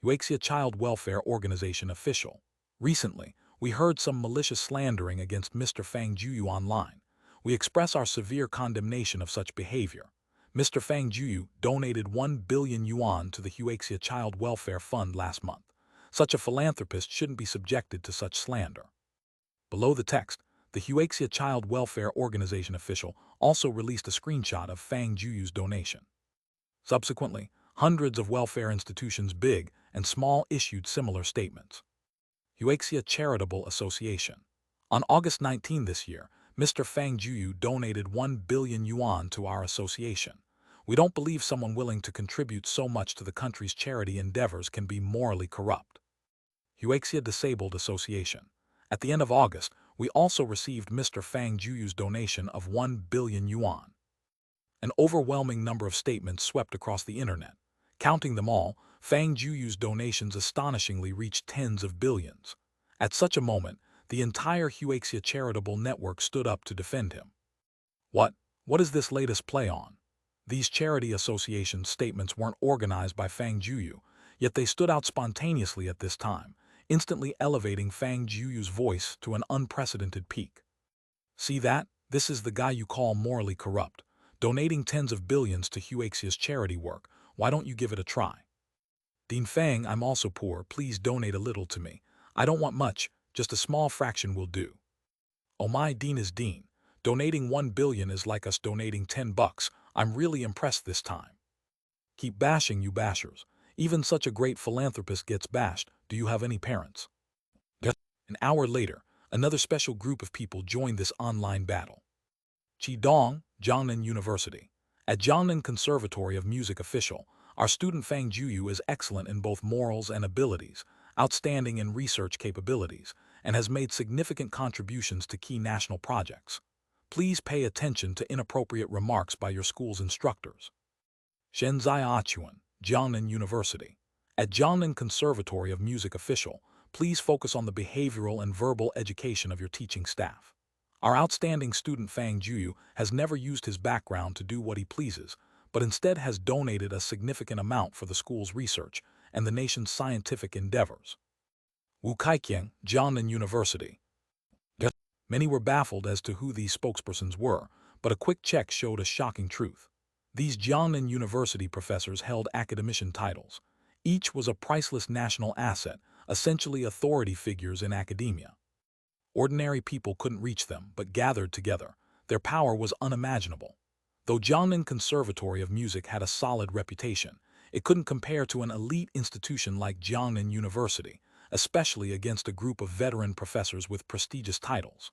Huaxia Child Welfare Organization official. Recently, we heard some malicious slandering against Mr. Fang Jueyu online. We express our severe condemnation of such behavior. Mr. Fang Jueyu donated 1 billion yuan to the Huaxia Child Welfare Fund last month. Such a philanthropist shouldn't be subjected to such slander. Below the text, the Huaxia Child Welfare Organization official also released a screenshot of Fang Jueyu's donation. Subsequently, hundreds of welfare institutions, big and small, issued similar statements. Huaxia Charitable Association. On August 19 this year, Mr. Fang Jueyu donated 1 billion yuan to our association. We don't believe someone willing to contribute so much to the country's charity endeavors can be morally corrupt. Huaxia Disabled Association. At the end of August, we also received Mr. Fang Jueyu's donation of 1 billion yuan. An overwhelming number of statements swept across the internet. Counting them all, Fang Jueyu's donations astonishingly reached tens of billions. At such a moment, the entire Huaxia charitable network stood up to defend him. What is this latest play on? These charity association statements weren't organized by Fang Jueyu, yet they stood out spontaneously at this time, instantly elevating Fang Jueyu's voice to an unprecedented peak. See that? This is the guy you call morally corrupt, donating tens of billions to Huaxia's charity work. Why don't you give it a try? Dean Fang, I'm also poor. Please donate a little to me. I don't want much, just a small fraction will do. Oh my, Dean is Dean. Donating 1 billion is like us donating $10. I'm really impressed this time. Keep bashing, you bashers. Even such a great philanthropist gets bashed. Do you have any parents? An hour later, another special group of people joined this online battle. Qidong, Jiangnan University. At Jiangnan Conservatory of Music official, our student Fang Jueyu is excellent in both morals and abilities, outstanding in research capabilities, and has made significant contributions to key national projects. Please pay attention to inappropriate remarks by your school's instructors. Shenzai Achuan, Jiangnan University. At Jiangnan Conservatory of Music official, please focus on the behavioral and verbal education of your teaching staff. Our outstanding student Fang Jueyu has never used his background to do what he pleases, but instead has donated a significant amount for the school's research and the nation's scientific endeavors. Wu Kaikiang, Jiangnan University. Many were baffled as to who these spokespersons were, but a quick check showed a shocking truth. These Jiangnan University professors held academician titles. Each was a priceless national asset, essentially authority figures in academia. Ordinary people couldn't reach them, but gathered together, their power was unimaginable. Though Jiangnan Conservatory of Music had a solid reputation, it couldn't compare to an elite institution like Jiangnan University, especially against a group of veteran professors with prestigious titles.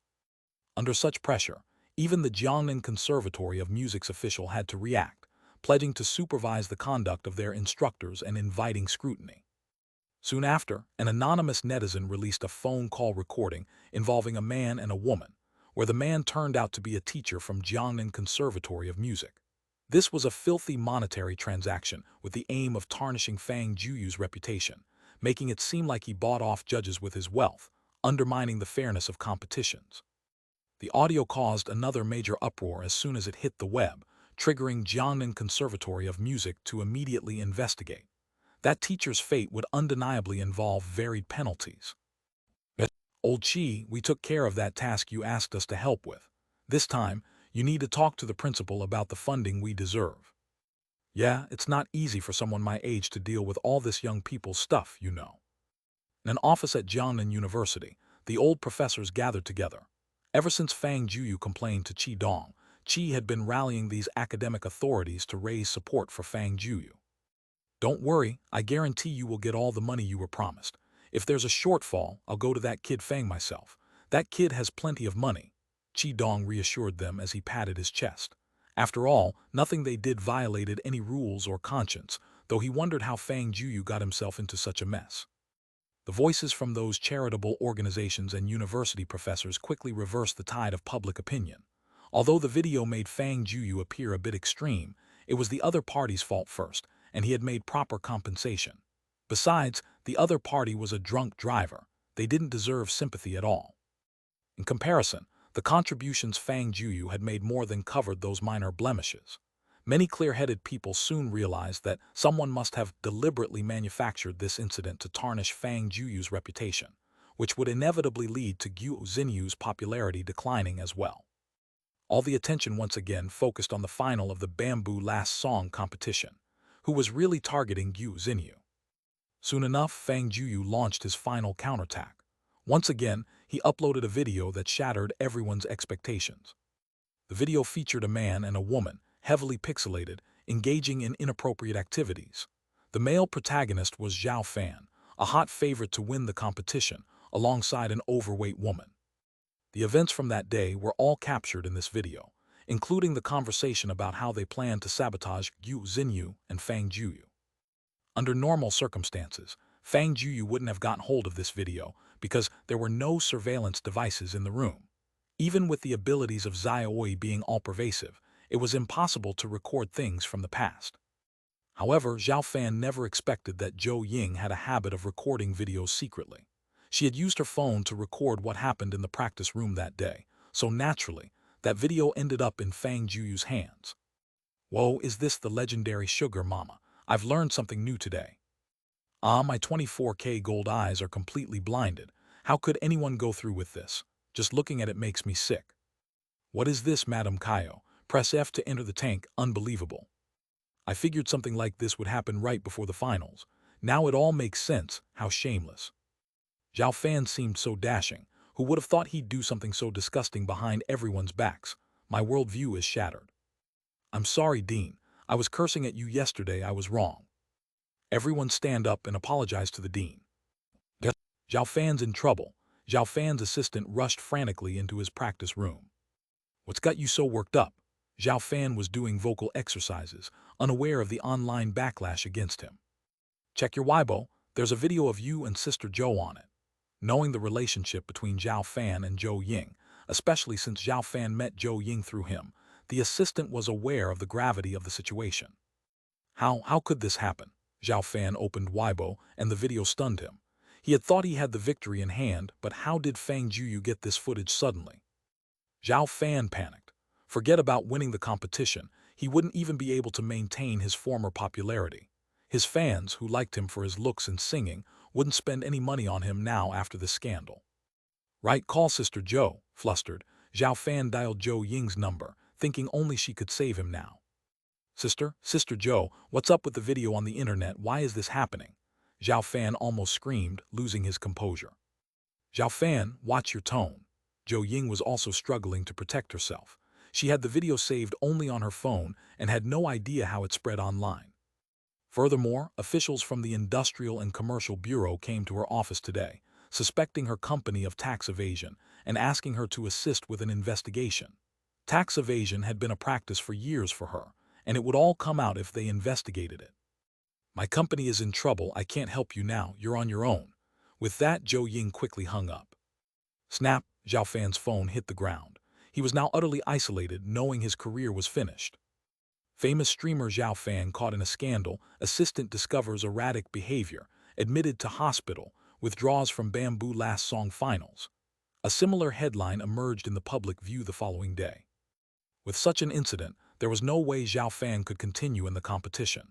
Under such pressure, even the Jiangnan Conservatory of Music's official had to react, pledging to supervise the conduct of their instructors and inviting scrutiny. Soon after, an anonymous netizen released a phone call recording involving a man and a woman, where the man turned out to be a teacher from Jiangnan Conservatory of Music. This was a filthy monetary transaction with the aim of tarnishing Fang Jueyu's reputation, making it seem like he bought off judges with his wealth, undermining the fairness of competitions. The audio caused another major uproar as soon as it hit the web, triggering Jiangnan Conservatory of Music to immediately investigate. That teacher's fate would undeniably involve varied penalties. Old Chi, we took care of that task you asked us to help with. This time, you need to talk to the principal about the funding we deserve. Yeah, it's not easy for someone my age to deal with all this young people's stuff, you know. In an office at Jiangnan University, the old professors gathered together. Ever since Fang Jueyu complained to Qidong, Qi had been rallying these academic authorities to raise support for Fang Jueyu. Don't worry, I guarantee you will get all the money you were promised. If there's a shortfall, I'll go to that kid Fang myself. That kid has plenty of money, Qidong reassured them as he patted his chest. After all, nothing they did violated any rules or conscience, though he wondered how Fang Jueyu got himself into such a mess. The voices from those charitable organizations and university professors quickly reversed the tide of public opinion. Although the video made Fang Jueyu appear a bit extreme, it was the other party's fault first, and he had made proper compensation. Besides, the other party was a drunk driver. They didn't deserve sympathy at all. In comparison, the contributions Fang Jueyu had made more than covered those minor blemishes. Many clear-headed people soon realized that someone must have deliberately manufactured this incident to tarnish Fang Jueyu's reputation, which would inevitably lead to Gogh Xinyu's popularity declining as well. All the attention once again focused on the final of the Bamboo Last Song competition, who was really targeting Gogh Xinyu. Soon enough, Fang Jueyu launched his final counterattack. Once again, he uploaded a video that shattered everyone's expectations. The video featured a man and a woman, heavily pixelated, engaging in inappropriate activities. The male protagonist was Zhao Fan, a hot favorite to win the competition, alongside an overweight woman. The events from that day were all captured in this video, including the conversation about how they planned to sabotage Gogh Xinyu and Fang Jueyu. Under normal circumstances, Fang Jueyu wouldn't have gotten hold of this video because there were no surveillance devices in the room. Even with the abilities of Xiaoi being all-pervasive, it was impossible to record things from the past. However, Zhao Fan never expected that Zhou Ying had a habit of recording videos secretly. She had used her phone to record what happened in the practice room that day, so naturally, that video ended up in Fang Jueyu's hands. Whoa, is this the legendary Sugar Mama? I've learned something new today. My 24K gold eyes are completely blinded. How could anyone go through with this? Just looking at it makes me sick. What is this, Madam Kaio? Press F to enter the tank. Unbelievable. I figured something like this would happen right before the finals. Now it all makes sense. How shameless. Zhao Fan seemed so dashing. Who would have thought he'd do something so disgusting behind everyone's backs? My worldview is shattered. I'm sorry, Dean. I was cursing at you yesterday. I was wrong. Everyone stand up and apologize to the Dean. Zhao Fan's in trouble. Zhao Fan's assistant rushed frantically into his practice room. What's got you so worked up? Zhao Fan was doing vocal exercises, unaware of the online backlash against him. Check your Weibo. There's a video of you and Sister Zhou on it. Knowing the relationship between Zhao Fan and Zhou Ying, especially since Zhao Fan met Zhou Ying through him, the assistant was aware of the gravity of the situation. How could this happen? Zhao Fan opened Weibo, and the video stunned him. He had thought he had the victory in hand, but how did Fang Jueyu get this footage suddenly? Zhao Fan panicked. Forget about winning the competition, he wouldn't even be able to maintain his former popularity. His fans, who liked him for his looks and singing, wouldn't spend any money on him now after this scandal. Right, call Sister Zhou. Flustered, Zhao Fan dialed Zhou Ying's number, thinking only she could save him now. Sister Zhou, what's up with the video on the internet? Why is this happening? Zhao Fan almost screamed, losing his composure. Zhao Fan, watch your tone. Zhou Ying was also struggling to protect herself. She had the video saved only on her phone and had no idea how it spread online. Furthermore, officials from the Industrial and Commercial Bureau came to her office today, suspecting her company of tax evasion and asking her to assist with an investigation. Tax evasion had been a practice for years for her, and it would all come out if they investigated it. My company is in trouble. I can't help you now. You're on your own. With that, Zhou Ying quickly hung up. Snap, Zhao Fan's phone hit the ground. He was now utterly isolated, knowing his career was finished. Famous streamer Zhao Fan caught in a scandal, assistant discovers erratic behavior, admitted to hospital, withdraws from Bamboo Last Song finals. A similar headline emerged in the public view the following day. With such an incident, there was no way Zhao Fan could continue in the competition.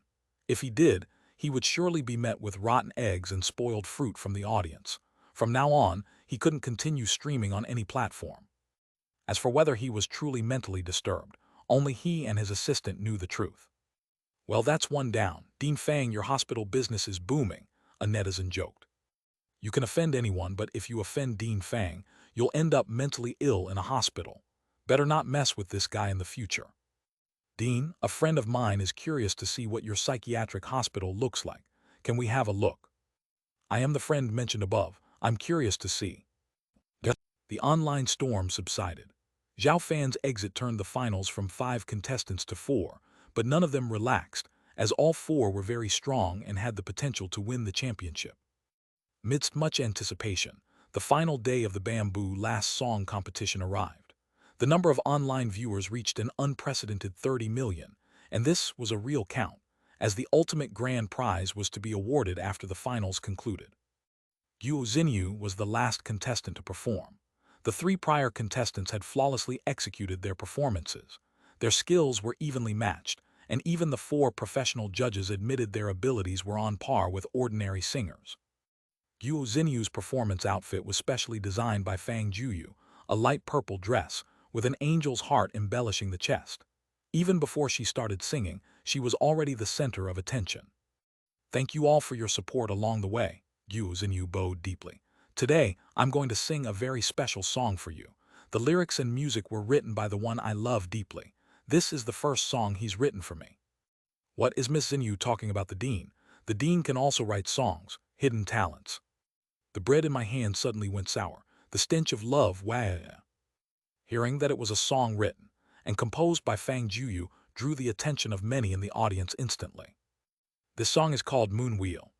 If he did, he would surely be met with rotten eggs and spoiled fruit from the audience. From now on, he couldn't continue streaming on any platform. As for whether he was truly mentally disturbed, only he and his assistant knew the truth. Well, that's one down. Dean Fang, your hospital business is booming, a netizen joked. You can offend anyone, but if you offend Dean Fang, you'll end up mentally ill in a hospital. Better not mess with this guy in the future. Dean, a friend of mine is curious to see what your psychiatric hospital looks like. Can we have a look? I am the friend mentioned above. I'm curious to see. The online storm subsided. Zhao Fan's exit turned the finals from 5 contestants to 4, but none of them relaxed, as all 4 were very strong and had the potential to win the championship. Amidst much anticipation, the final day of the Bamboo Last Song competition arrived. The number of online viewers reached an unprecedented 30 million, and this was a real count, as the ultimate grand prize was to be awarded after the finals concluded. Guo Xinyu was the last contestant to perform. The three prior contestants had flawlessly executed their performances. Their skills were evenly matched, and even the four professional judges admitted their abilities were on par with ordinary singers. Guo Xinyu's performance outfit was specially designed by Fang Jueyu, a light purple dress, with an angel's heart embellishing the chest. Even before she started singing, she was already the center of attention. Thank you all for your support along the way, Guo Xinyu bowed deeply. Today, I'm going to sing a very special song for you. The lyrics and music were written by the one I love deeply. This is the first song he's written for me. What is Miss Xinyu talking about the dean? The dean can also write songs, hidden talents. The bread in my hand suddenly went sour. The stench of love, wow. Hearing that it was a song written and composed by Fang Jueyu drew the attention of many in the audience instantly. This song is called Moon Wheel.